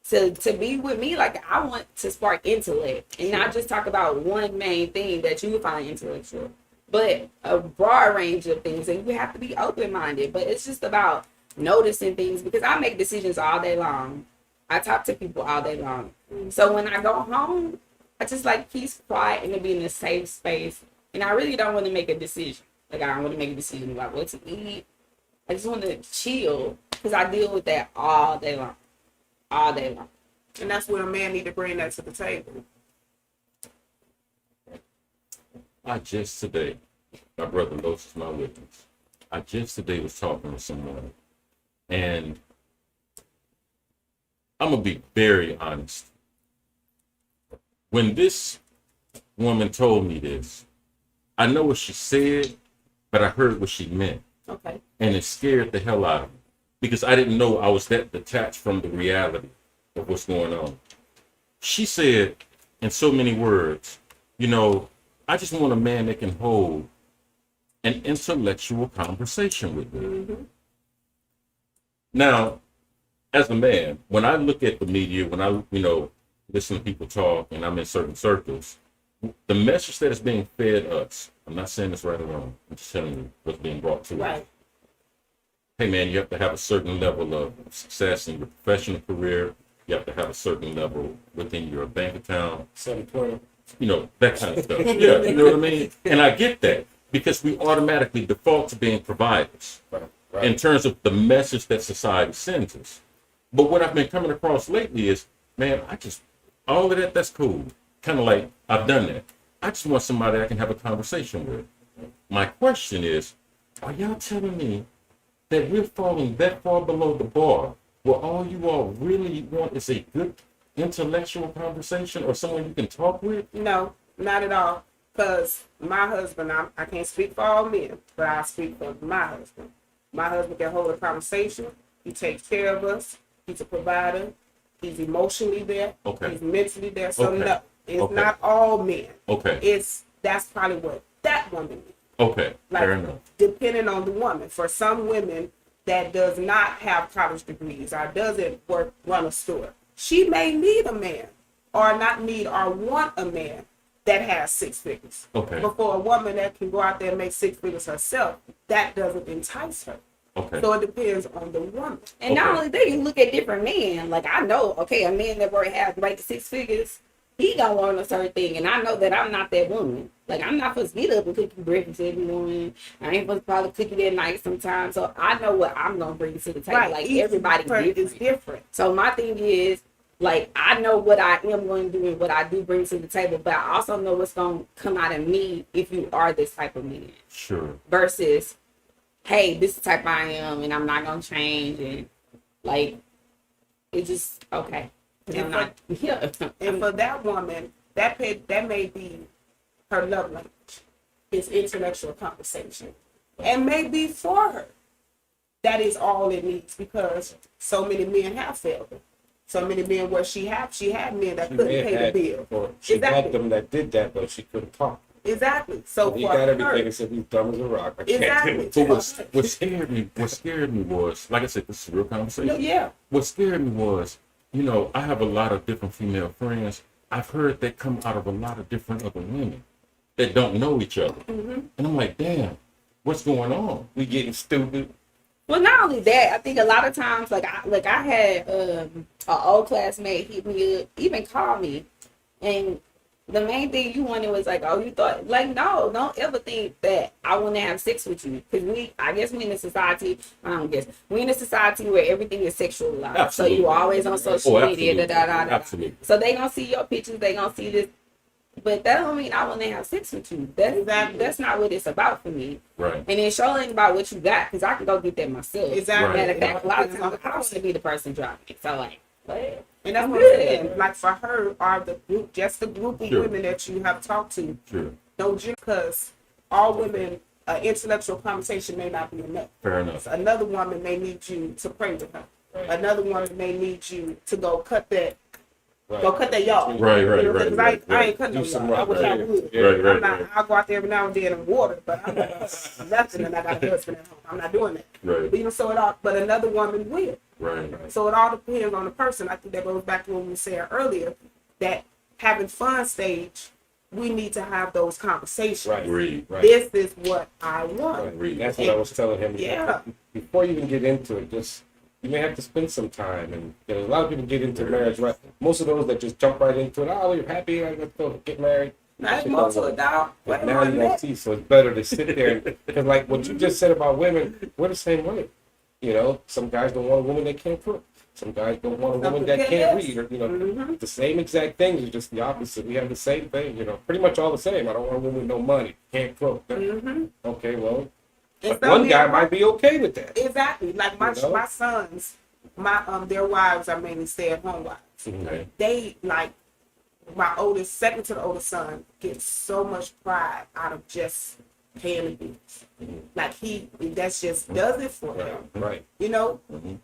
to be with me, like I want to spark intellect and not just talk about one main thing that you find intellectual, but a broad range of things, and you have to be open-minded. But it's just about noticing things, because I make decisions all day long. I talk to people all day long. So when I go home, I just like peace, quiet, and to be in a safe space. And I really don't want to make a decision. Like, I don't want to make a decision about what to eat. I just want to chill, because I deal with that all day long. All day long. And that's where a man need to bring that to the table. I just today, my brother Los is my witness. I just today was talking to someone, and I'm gonna be very honest. When this woman told me this, I know what she said, but I heard what she meant. Okay. And it scared the hell out of me, because I didn't know I was that detached from the reality of what's going on. She said in so many words, you know, I just want a man that can hold an intellectual conversation with me. Mm-hmm. Now, as a man, when I look at the media, when I, listen to people talk, and I'm in certain circles, the message that is being fed us, I'm not saying it's right or wrong, I'm just telling you what's being brought to us. Right. Hey man, you have to have a certain level of success in your professional career. You have to have a certain level within your bank account. 720. That kind of stuff. Yeah, you know what I mean? And I get that, because we automatically default to being providers Right. in terms of the message that society sends us. But what I've been coming across lately is, man, all of that, that's cool. Kind of like, I've done that. I just want somebody I can have a conversation with. My question is, are y'all telling me that we're falling that far below the bar where all you all really want is a good intellectual conversation or someone you can talk with? No, not at all. Because my husband, I can't speak for all men, but I speak for my husband. My husband can hold a conversation. He takes care of us. He's a provider. He's emotionally there. Okay. He's mentally there. So Okay. no, it's Okay. not all men. Okay. That's probably what that woman needs. Okay. Fair enough. Depending on the woman. For some women that does not have college degrees or doesn't run a store, she may need a man or not need or want a man that has six figures. Okay. But for a woman that can go out there and make six figures herself, that doesn't entice her. Okay. So it depends on the woman. And not only that, you look at different men. Like, I know, okay, a man that already has right to six figures, he gonna learn a certain thing. And I know that I'm not that woman. Like, I'm not supposed to get up and cook you breakfast every morning. I ain't supposed to probably cook it at night sometimes. So I know what I'm gonna bring to the table. Right. Like, Each everybody person is different. So my thing is, like, I know what I am going to do and what I do bring to the table, but I also know what's going to come out of me if you are this type of man. Sure. Versus, hey, this is the type I am and I'm not going to change. And, like, it's just, okay. And Yeah. And for that woman, that may be her love language. It's intellectual conversation. And maybe for her, that is all it needs, because so many men have failed her. So many men where she had men that couldn't pay the bill. She had them that did that, but she couldn't talk. Exactly. So He for got her, everything and said he's dumb as a rock. I can't Exactly. do it. So what scared me was, like I said, this is a real conversation. yeah. What scared me was, I have a lot of different female friends. I've heard that come out of a lot of different other women that don't know each other. Mm-hmm. And I'm like, damn, what's going on? We getting stupid. Well, not only that, I think a lot of times, I had an old classmate hit me up, even call me, and the main thing you wanted was like, oh, you thought, like, no, don't ever think that I want to have sex with you, because we in a society, we in a society where everything is sexualized. Absolutely. So you always on social media, Absolutely. So they gonna see your pictures, they gonna see this. But that don't mean I want to have sex with you. That's not what it's about for me. Right. And it sure ain't about what you got, because I can go get that myself. Exactly. Matter of fact, a lot of times I want to be the person driving. So like, what? And that's what I'm saying. Like, for her, are the group of Sure. women that you have talked to. Sure. Don't just because all women an intellectual conversation may not be enough. Fair enough. So another woman may need you to pray with her. Another woman may need you to go cut that yard. Right, You know, 'cause right. I ain't cutting Do no some yard. I wish I right. would. Yeah. Right, I'm not, I'll go out there every now and then and water, but I'm not nothing, and I got a husband at home. I'm not doing that. Right. But, you know, so it all. But another woman will. Right. So it all depends on the person. I think that goes back to what we said earlier, that having fun stage, we need to have those conversations. Right. Agreed. Right. This is what I want. Right. That's what I was telling him. Yeah. Before you even get into it, just you may have to spend some time. And you know, a lot of people get into marriage, right? Most of those that just jump right into it, oh, you're happy, let's go get married. Now it's Shit more don't to work. it, dog. But now you don't see, so it's better to sit there because, like what you just said about women, we're the same way. You know, some guys don't want a woman that can't cook. Some guys don't want a woman that can't read. Or, you know, the same exact things. It's just the opposite. We have the same thing. You know, pretty much all the same. I don't want a woman with no money, can't cook. Okay, well, but one guy might be okay with that. Exactly. Like my You know? my sons, their wives are mainly stay-at-home wives. Okay. They like my oldest, second to the oldest son, gets so much pride out of just paying the bills. Like that's just does it for him. Right. You know, and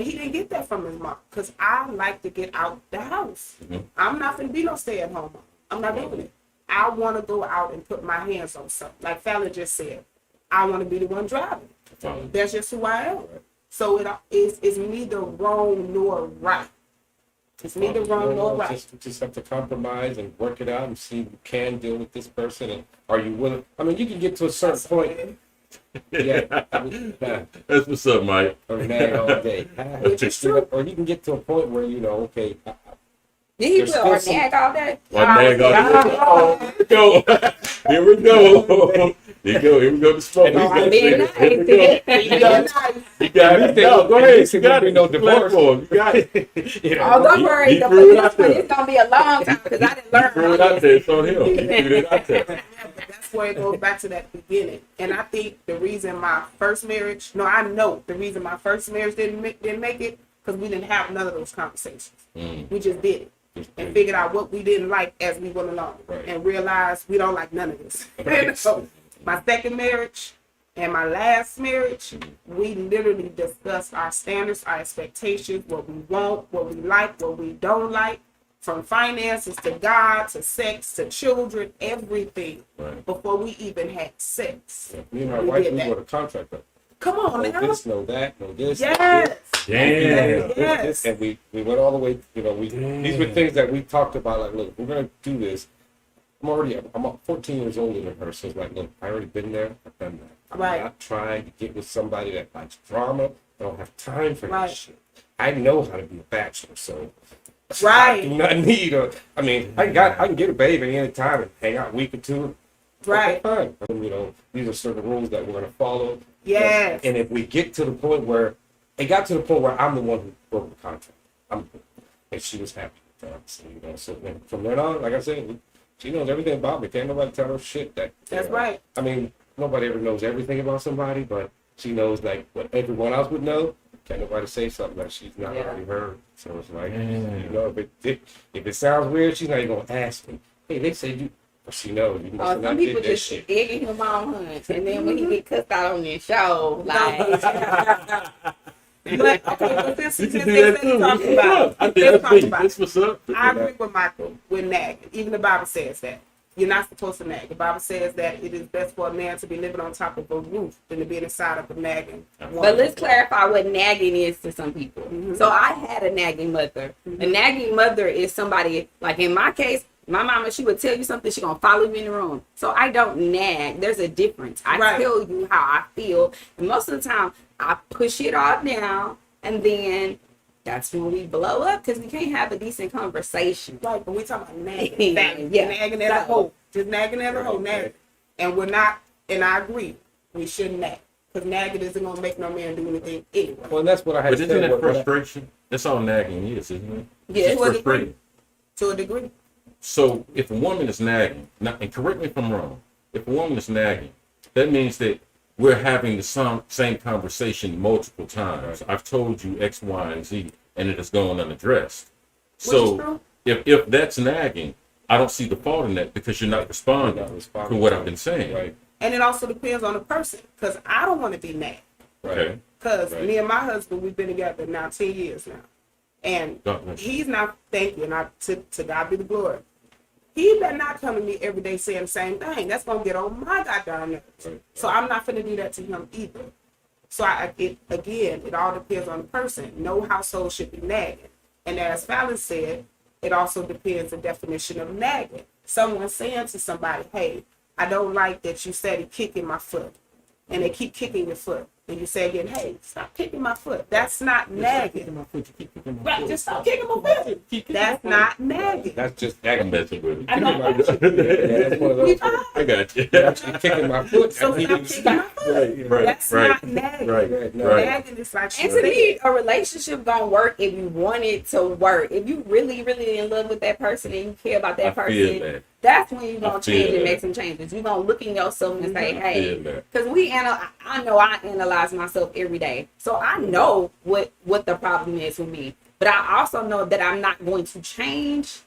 he didn't get that from his mom because I like to get out the house. I'm not gonna be no stay-at-home mom. I'm not doing it. I want to go out and put my hands on something. Like Fallon just said, I want to be the one driving. That's just who I am. So it's neither wrong nor right. It's neither wrong nor right. Just have to compromise and work it out and see if you can deal with this person. And are you willing? I mean, you can get to a certain point. Yeah. That's what's up, Mike. Or nag all day. Which is true. Or you can get to a point where, you know, okay. Did he There's put or still some- nag all day? Here we go. Here we go to smoke. I'm being nice. Here we go. You got it. No, go ahead. You got it. No divorce. You got it. You know, Oh, don't worry. he threw it out there. It's gonna be a long time because I didn't learn. Throw it out there. It's on him. He threw it out there. But that's where it goes back to that beginning. And I think the reason my first marriage, I know the reason my first marriage didn't make it because we didn't have none of those conversations. We just did it. And figured out what we didn't like as we went along, and realized we don't like none of this. So my second marriage and my last marriage, we literally discussed our standards, our expectations, what we want, what we like, what we don't like, from finances to God to sex to children, everything, before we even had sex. Me and my wife, we wrote a contract up. Come on No now. this, no that, no this. Yes. Damn. Yes. And we went all the way, you know, these were things that we talked about, like, look, we're going to do this. I'm 14 years older than her, so it's like, look, I already been there, I've done that. I'm not trying to get with somebody that likes drama. I don't have time for that shit. I know how to be a bachelor, so I do not need I can get a baby any time and hang out a week or two. Right. Okay, fine. You know, these are certain rules that we're going to follow. Yes. And if we get to the point where it got to the point where I'm the one who broke the contract, and she was happy with that. So, you know, so then from then on, like I said, she knows everything about me. Can't nobody tell her shit. That's right. I mean, nobody ever knows everything about somebody, but she knows like what everyone else would know. Can't nobody say something that she's not already heard. So it's like, you know, if it sounds weird, she's not even gonna ask me. Hey, they said you. She knows. You must Some not people did that just shit. egging him on, hunch, and then when he get cussed out on their show, like. But okay, but You can do that too. talking about. I did that. This what's up. I agree with Michael with nagging. Even the Bible says that. You're not supposed to nag. The Bible says that it is best for a man to be living on top of a roof than to be inside of a nagging woman. But let's clarify what nagging is to some people. So I had a nagging mother. A nagging mother is somebody, like in my case, my mama, she would tell you something, she gonna follow you in the room. So I don't nag. There's a difference. I tell you how I feel. And most of the time, I push it all down, and then that's when we blow up because we can't have a decent conversation. Right, but we talking about nagging. Nagging as a So- whole. Just nagging as a whole, nagging. And we're not, and I agree, we shouldn't nag. Because nagging isn't going to make no man do anything anyway. Well, and that's what I had But to isn't say. that frustration? That's all nagging is, isn't it? Yeah, It's frustrating. To a degree. So if a woman is nagging, and correct me if I'm wrong, if a woman is nagging, that means that we're having the same conversation multiple times. I've told you X, Y, and Z, and it has gone unaddressed. So if that's nagging, I don't see the fault in that because you're not responding to what I've been saying. Right. And it also depends on the person, because I don't want to be nagged. Okay. Because Right. me and my husband, we've been together now 10 years now. And God bless you. he's not thinking, to God be the glory. He better not come to me every day saying the same thing. That's going to get on my goddamn nerves. Right. So I'm not going to do that to him either. So it all depends on the person. No household should be nagging. And as Fallon said, it also depends the definition of nagging. Someone saying to somebody, hey, I don't like that you steady kicking my foot. And they keep kicking your foot. And you say again, hey, stop kicking my foot. That's not nagging. Right, just stop kicking my foot. That's not nagging. That's just I'm acting. messing with it. I know. Yeah, that's one of those. I got you. You're actually kicking my foot. So and he stop didn't kicking my stop. foot. Right, That's right, not nagging. right, No. right. Nagging is like And to me, a relationship gonna work if you want it to work. If you really, really in love with that person and you care about that I feel person, that. that's when you're I gonna feel change and that. make some changes. You're gonna look in yourself and say, I hey, feel that. because I know I analyze myself every day. So I know what the problem is with me. But I also know that I'm not going to change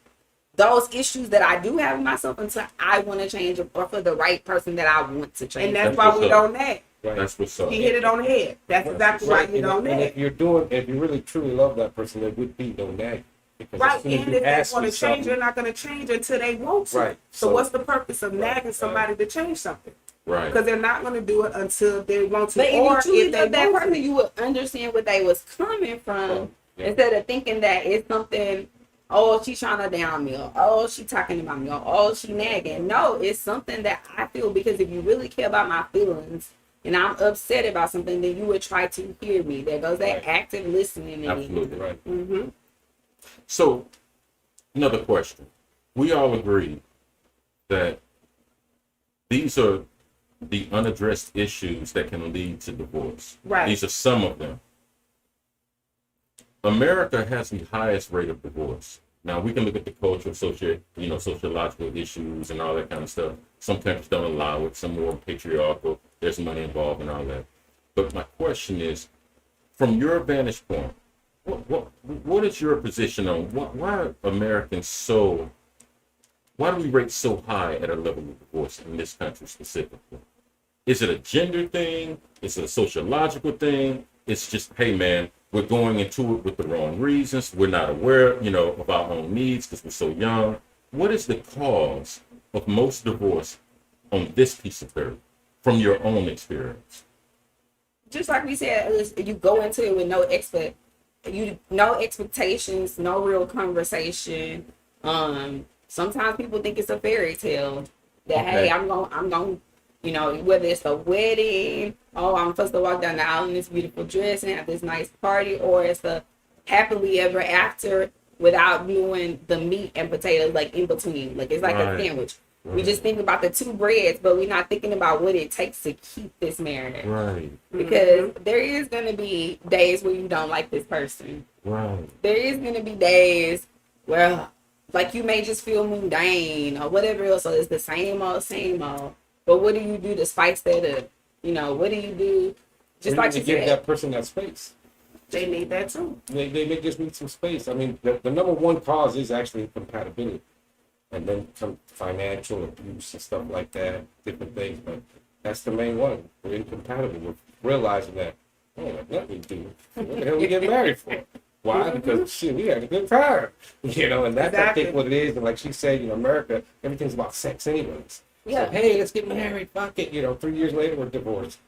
those issues that I do have in myself until I want to change or for the right person that I want to change. And that's That's why what's we up. don't nag. Right. That's what's up. He hit it on the head. That's exactly why you don't And if nag. if you really truly love that person, there would be no nag. Because Right, as soon as and you if they ask want me to change, something, they're not going to change until they want to. Right. So So- what's the purpose of nagging somebody to change something? Right. Because they're not going to do it until they want to, But if or you truly if they love that want person, to. you would understand where they was coming from Well, yeah. instead of thinking that it's something. Oh, she's trying to down me, or oh, she talking about me, or oh, she nagging. No, it's something that I feel because if you really care about my feelings and I'm upset about something, then you would try to hear me. There goes that Right. active listening in me. Absolutely. right. Mm-hmm. So, another question. We all agree that these are the unaddressed issues that can lead to divorce. Right. These are some of them. America has the highest rate of divorce. Now we can look at the cultural, sociological issues and all that kind of stuff. Some countries don't allow it. Some more patriarchal. There's money involved and all that. But my question is, from your vantage point, what is your position on why are Americans so? Why do we rate so high at a level of divorce in this country specifically? Is it a gender thing? Is it a sociological thing? It's just, hey man, we're going into it with the wrong reasons. We're not aware, of our own needs because we're so young. What is the cause of most divorce on this piece of dirt from your own experience? Just like we said, you go into it with no expectations, no real conversation. Sometimes people think it's a fairy tale that Okay. hey, I'm going, whether it's a wedding, oh, I'm supposed to walk down the aisle in this beautiful dress and have this nice party, or it's a happily ever after without doing the meat and potatoes like in between. Like it's like Right. a sandwich. We Right. just think about the two breads, but we're not thinking about what it takes to keep this marriage. Right, Because there is going to be days where you don't like this person. right. There is going to be days where, like, you may just feel mundane or whatever else. So it's the same old, same old. But what do you do to spice that up? What do you do? Just We like need you to give said. that person that space. They need that too. They just need some space. I mean, the number one cause is actually compatibility. And then some financial abuse and stuff like that, different things. But that's the main one. We're incompatible. We're realizing that, oh, let me do. What the hell we get married for? Why? Because shit, we had a good time. And that's I Exactly. think what it is. And like she said, America, everything's about sex anyways. Yeah. So, hey, let's get married. Fuck it. 3 years later, we're divorced.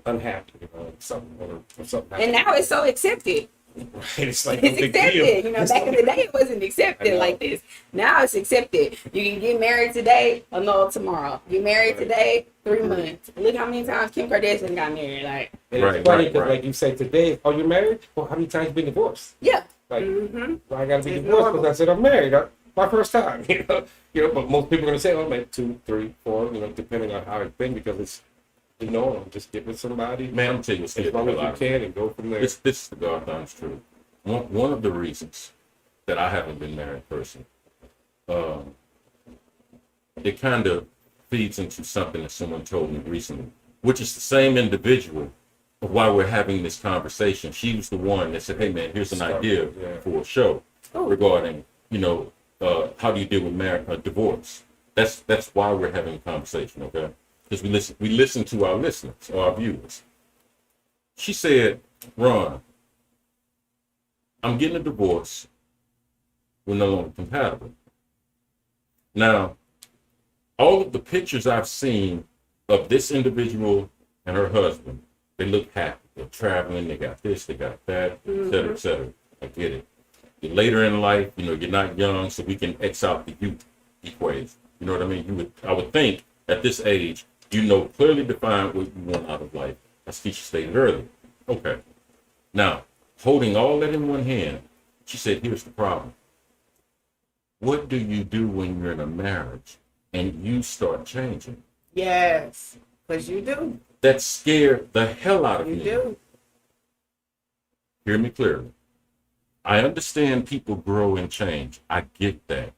Unhappy. Something or something. And now it's so accepted. Right, it's like no It's big accepted. deal. Back in the day, it wasn't I accepted know. like this. Now it's accepted. You can get married today, annul tomorrow. Get married Right. today, 3 months. Look how many times Kim Kardashian got married. Like, And Right, it's funny right, because, right. like you say today, oh, you're married? Well, how many times you been divorced? yeah. Like, Mm-hmm. well, I gotta be It's divorced normal. because I said I'm married. My first time, But most people are gonna say, oh, maybe 2, 3, 4, depending on how it's been because it's the norm. Just get with somebody, Man, I'm telling you, as long as you can, and go from there. this is the God honest truth. One of the reasons that I haven't been married person, it kind of feeds into something that someone told me recently, which is the same individual of why we're having this conversation. She was the one that said, hey man, here's an Start idea with, yeah. for a show regarding, how do you deal with divorce? That's why we're having a conversation, okay? because we listen to our listeners or our viewers. She said, Ron, I'm getting a divorce. We're no longer compatible. Now, all of the pictures I've seen of this individual and her husband, they look happy. They're traveling, they got this, they got that, et cetera, et cetera. I get it. You're later in life, you're not young, so we can X out the youth equation. You know what I mean? I would think at this age, clearly define what you want out of life, as Keisha stated earlier. Okay. Now, holding all that in one hand, she said, here's the problem. What do you do when you're in a marriage and you start changing? Yes, because you do. That scared the hell out of me. You do. Hear me clearly. I understand people grow and change. I get that.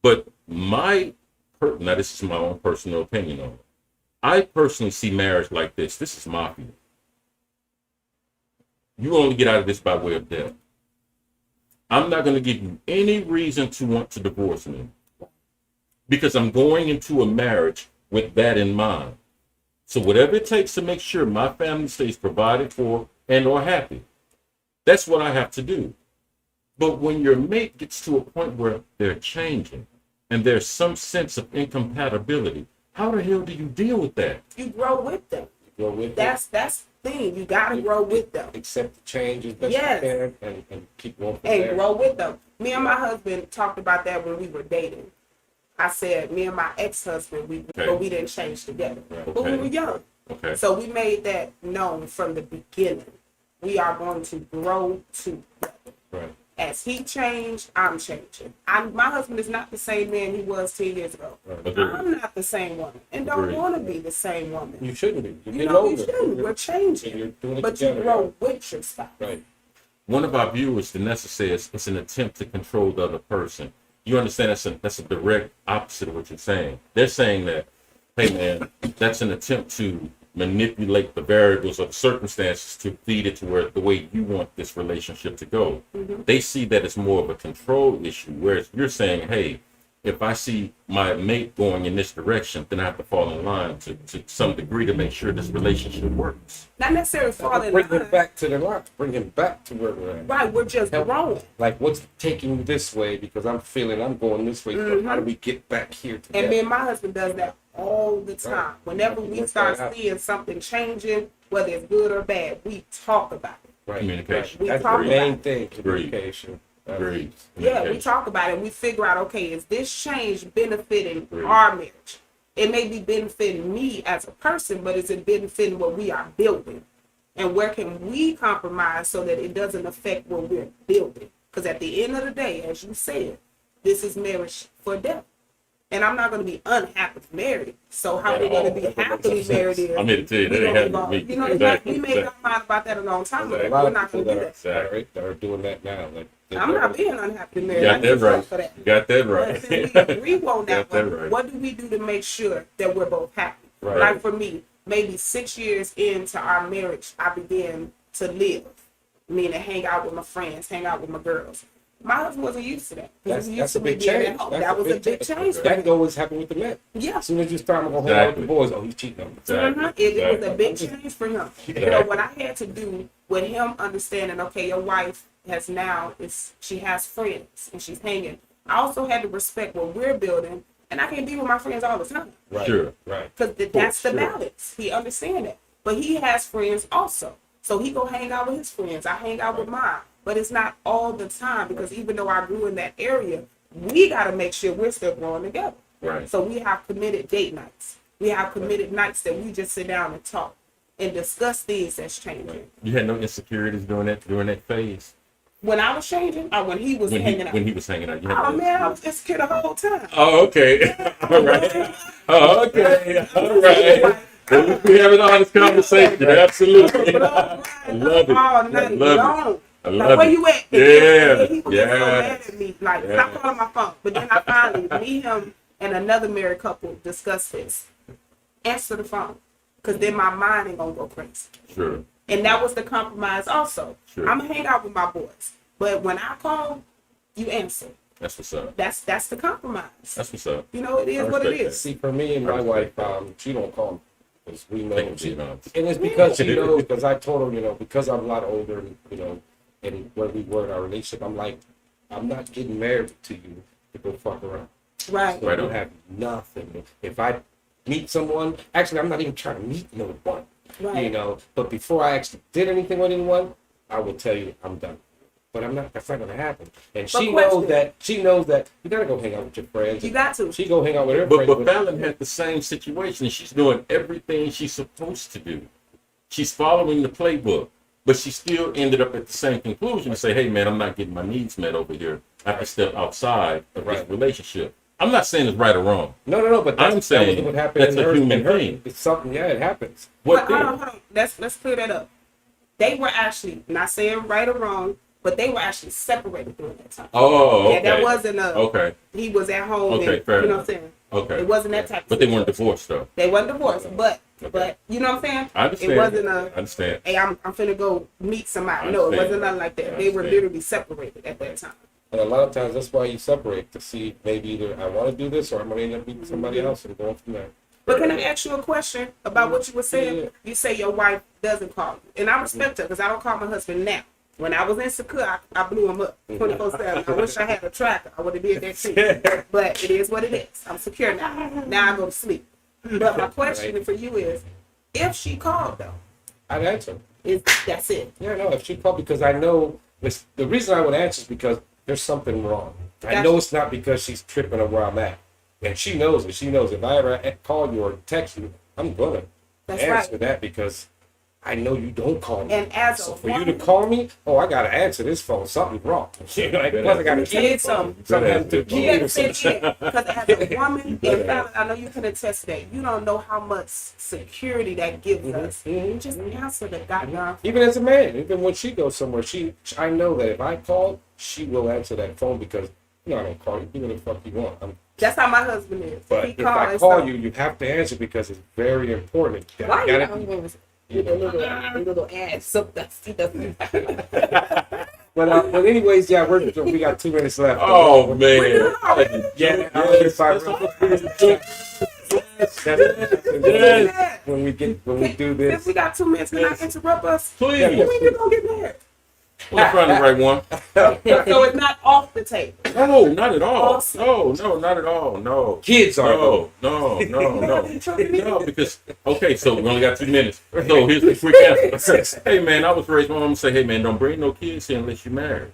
But now this is my own personal opinion on it. I personally see marriage like this. This is mafia. You only get out of this by way of death. I'm not going to give you any reason to want to divorce me because I'm going into a marriage with that in mind. So whatever it takes to make sure my family stays provided for and or happy, that's what I have to do. But when your mate gets to a point where they're changing and there's some sense of incompatibility, how the hell do you deal with that? You grow with them. Grow with That's the thing. You gotta grow with them. accept the changes best Yes. you can and keep going from And there. grow with them. Me and my husband talked about that when we were dating. I said, me and my ex-husband, but we didn't change together. Right. But we Okay. were young. Okay. So we made that known from the beginning. We are going to grow together. Right. As he changed, I'm changing. My husband is not the same man he was 10 years ago. Agreed. I'm not the same woman and don't Agreed. want to be the same woman. You shouldn't be. You're You getting know, older. you shouldn't. We're You're changing. doing it But together. you grow with your spouse. Right. One of our viewers, Vanessa, says it's an attempt to control the other person. You understand that's a direct opposite of what you're saying. They're saying that, hey man, that's an attempt to manipulate the variables of circumstances to feed it to where the way you want this relationship to go. Mm-hmm. They see that as more of a control issue, whereas you're saying, hey, if I see my mate going in this direction, then I have to fall in line to some degree to make sure this relationship works. Not necessarily falling Bring in him line. back to the line. Bring him back to where we're at. Right, we're just Help. growing. Like, what's taking you this way? Because I'm feeling I'm going this way. But how do we get back here together? And me and my husband does that all the time. Right. Whenever we Work start that out. seeing something changing, whether it's good or bad, we talk about it. Right. Communication. We That's talk the main about thing. Communication. Agreed. Yeah, we talk about it. And we figure out, okay, is this change benefiting Right. our marriage? It may be benefiting me as a person, but is it benefiting what we are building? And where can we compromise so that it doesn't affect what we're building? Because at the end of the day, as you said, this is marriage for death. And I'm not going to be unhappily married. So how we're going to be happily married is I'm here to tell you, that ain't happening with me. you know, Exactly. we made our mind about that a long time ago. A lot We're of not people going to do that. that are doing that now. Like, I'm not being unhappily You married. got I that just vote right. for that. You got that But since we right. agree on that Got that one, right. what do we do to make sure that we're both happy? Right. Like for me, maybe 6 years into our marriage, I began to live, meaning hang out with my friends, hang out with my girls. My husband wasn't used to that. 'Cause he was That's used a to me big being at change. home. That's That was a big change for That him. can always happen with the men. Yeah. As soon as you start to go hang out with the Exactly. boys, oh, he's cheating on me. It was a big change for him. You know, what I had to do with him understanding, okay, your wife she has friends and she's hanging. I also had to respect what we're building, and I can't be with my friends all the time. Right. Sure. Right. Because that's the Sure. balance. He understands that. But he has friends also. So he go hang out with his friends. I hang out with mine. But it's not all the time, because even though I grew in that area, we got to make sure we're still growing together. Right. So we have committed date nights. We have committed nights that we just sit down and talk and discuss things that's changing. You had no insecurities during that phase When I was changing, or when he was hanging out. when he was hanging out. You had Oh no man, I was insecure the whole time. Oh, okay. All right. Oh, okay. All right. Well, we having all this conversation. Absolutely. I love it. All I night love long. it. I Like, love where it. you at? Yeah. And he would get so mad Yes. at me. Like, Yeah. stop calling my phone. But then I finally, me, him, and another married couple discussed this. Answer the phone. Because then my mind ain't going to go crazy. Sure. And that was the compromise also. Sure. I'm going to hang out with my boys. But when I call, you answer. That's what's up. That's the compromise. That's what's up. You know, it is I what it respect is. See, for me and my wife, she don't call me because we know Thank you, she, Gino. and it's because she knows. Because I told her, you know, because I'm a lot older, you know, and where we were in our relationship, I'm like, I'm not getting married to you to go fuck around. Right. So I don't have nothing. If I meet someone, actually, I'm not even trying to meet no one. Right. You know, but before I actually did anything with anyone, I will tell you I'm done. But I'm not. That's not gonna happen. And she knows that. She knows that you gotta go hang out with your friends. You got to. She go hang out with her But friends. Fallon had the same situation. She's doing everything she's supposed to do. She's following the playbook, but she still ended up at the same conclusion and say, "Hey, man, I'm not getting my needs met over here. I have to step outside of this relationship." I'm not saying it's right or wrong. No. But I'm saying what happened. that's a human thing. It's something. Yeah, it happens. What Hold on. Let's clear that up. They were actually not saying right or wrong, but they were actually separated during that time. Oh, okay. Yeah, that wasn't a. Okay. He was at home. Okay, and, fair you know enough. what I'm saying? Okay. It wasn't that type. But they weren't divorced though. They wasn't divorced, but Okay. you know what I'm saying? I understand. It wasn't I a. understand. Hey, I'm finna go meet somebody. I No, it understand. wasn't nothing like that. I They were understand. literally separated at that time. And a lot of times that's why you separate to see maybe either I want to do this or I'm gonna end up meeting somebody else and going from there. But can I ask you a question about what you were saying? Yeah. You say your wife doesn't call you, and I respect her because I don't call my husband now. When I was insecure, I blew him up 24/7. I wish I had a tracker. I would have did that too. But it is what it is. I'm secure now. Now I go to sleep. But my question for you is, if she called though, I'd answer. that's it. Yeah, no, if she called because I know the reason I would answer is because there's something wrong. I Gotcha. know it's not because she's tripping on where I'm at. And she knows it. She knows if I ever call you or text you, I'm gonna That's answer right. that because I know you don't call me. And as So a for you to woman, call me, I gotta answer this phone. Something's wrong. You know, plus I gotta You did something. Something happened to the you kid better or say something. it because as a woman, and Fallon, I know you can attest to that. You don't know how much security that gives us. Mhm. Just answer the goddamn. Even as a man, even when she goes somewhere, I know that if I call, she will answer that phone because I don't call you. Do what the fuck you want. That's how my husband is. But He if I and call stuff. you, you have to answer because it's very important. Why You you gotta- don't even do the little ass? So But anyways, yeah, we got 2 minutes left. Oh man. Yeah, when we do If this. we got 2 minutes, can I interrupt us? Please. When you gonna get married? Let's find the right one. So it's not off the table. No, not at all. Awesome. No, not at all. No. Kids are though. No. No, because okay, so we only got 2 minutes. So here's the quick answer. Hey man, I was raised. My mom say, hey man, don't bring no kids here unless you're married,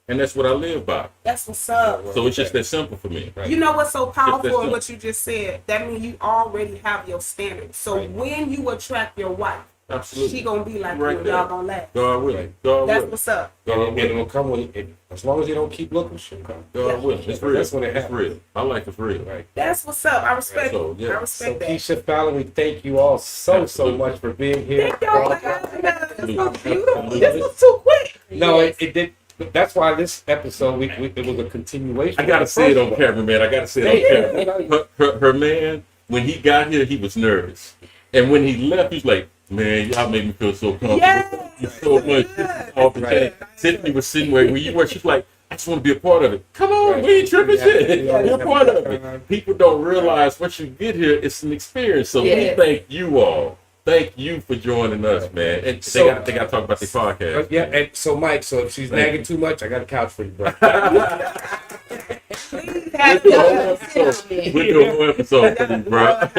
and that's what I live by. That's what's up. So it's just that simple for me. Right. You know what's so powerful Just in what you just said? That means you already have your standards. So Right. when you attract your wife, Absolutely. she gonna be like Right you and there. y'all gonna laugh. God willing. God That's willing. what's up. And it'll come when as long as you don't keep looking, she'll come. God willing. It's real. That's when it It's happens. real. My life is real. Right. That's what's up. I respect So, it. yeah. I So respect that. Keisha Fallon, we thank you all so Absolutely. much for being here. Thank y'all for having us. This was beautiful. Absolutely. This was too quick. No, it did. That's why this episode it was a continuation. I gotta of the say it first on one. camera, man. I gotta say Yeah, it on camera. Her man, when he got here, he was nervous, and when he left, he's like, "Man, y'all made me feel so comfortable. Yes. You so much. This is off the Right. chain." Tiffany was sitting where you were. She's like, "I just want to be a part of it. Come on, Right. we ain't tripping Yeah. shit. Yeah. You're a part of it." People don't realize once you get here, it's an experience. So Yes. we thank you all. Thank you for joining us, man. And So- they got to talk about the podcast. Yeah, and so Mike, so if she's Thank nagging too much, I got a couch for you, bro. Please We'll have do a whole us. episode. We'll do a whole episode for you, bro.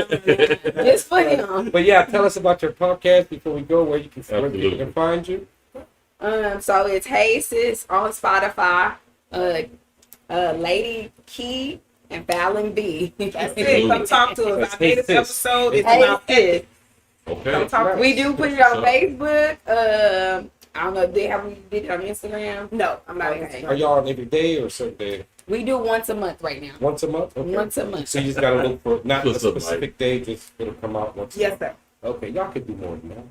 Just for him. But yeah, tell us about your podcast before we go, where people Absolutely. can find you. So it's Hey Sis on Spotify, Lady Key and Fallon B. That's it. Come talk to us. Our latest Hey, sis. episode is Hey about Sis. Come Okay. talk to We us. do put it on Facebook. I don't know if they have we did it on Instagram. No, I'm not. Okay. Are y'all on every day or certain day? We do once a month right now. Once a month? Okay. Once a month. So you just gotta look for not a What's up, specific day, just it'll come out once. a Yes, month. sir. Okay, y'all could do more than that.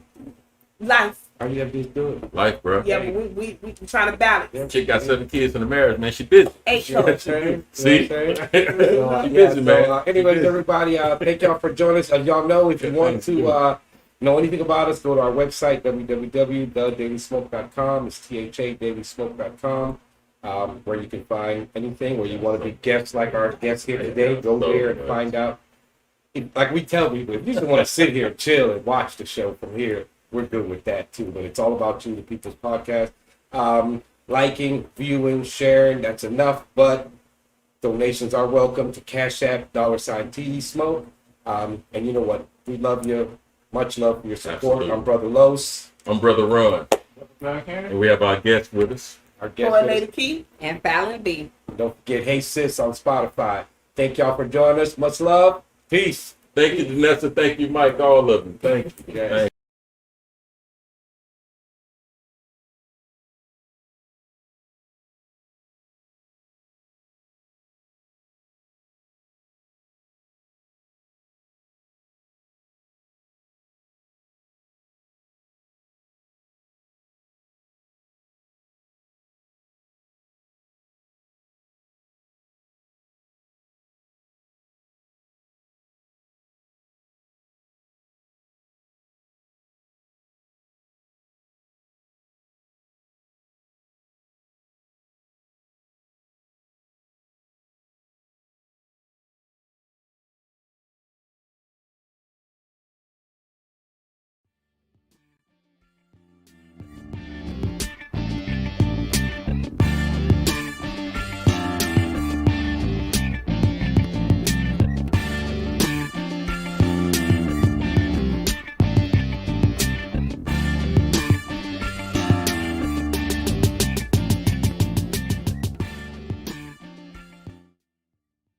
Life. All you have to do is do it. Life, bro. Yeah, but we trying to balance. Yeah. Chick got 7 kids in the marriage, man. She busy. Eight You know what I'm coach. saying? See? You know what I'm saying? She busy, man. Anyways, She busy. everybody, thank y'all for joining us. Y'all know if you want to know anything about us, go to our website, www.thedailysmoke.com. It's THA dailysmoke.com. where you can find anything, where you want to be guests like our guests here today, go there and find out. Like we tell people, if you just want to sit here and chill and watch the show from here, we're good with that too. But it's all about you, the People's Podcast. Liking, viewing, sharing, that's enough. But donations are welcome to Cash App, $TD Smoke. And you know what? We love you. Much love for your support. Absolutely. I'm Brother Los. I'm Brother Ron. And we have our guest with us. Our guest Boy, is- Lady Key. And Fallon B. Don't forget Hey Sis on Spotify. Thank y'all for joining us. Much love. Peace. Thank you, Vanessa. Thank you, Mike. All of them. Thank you. Yes.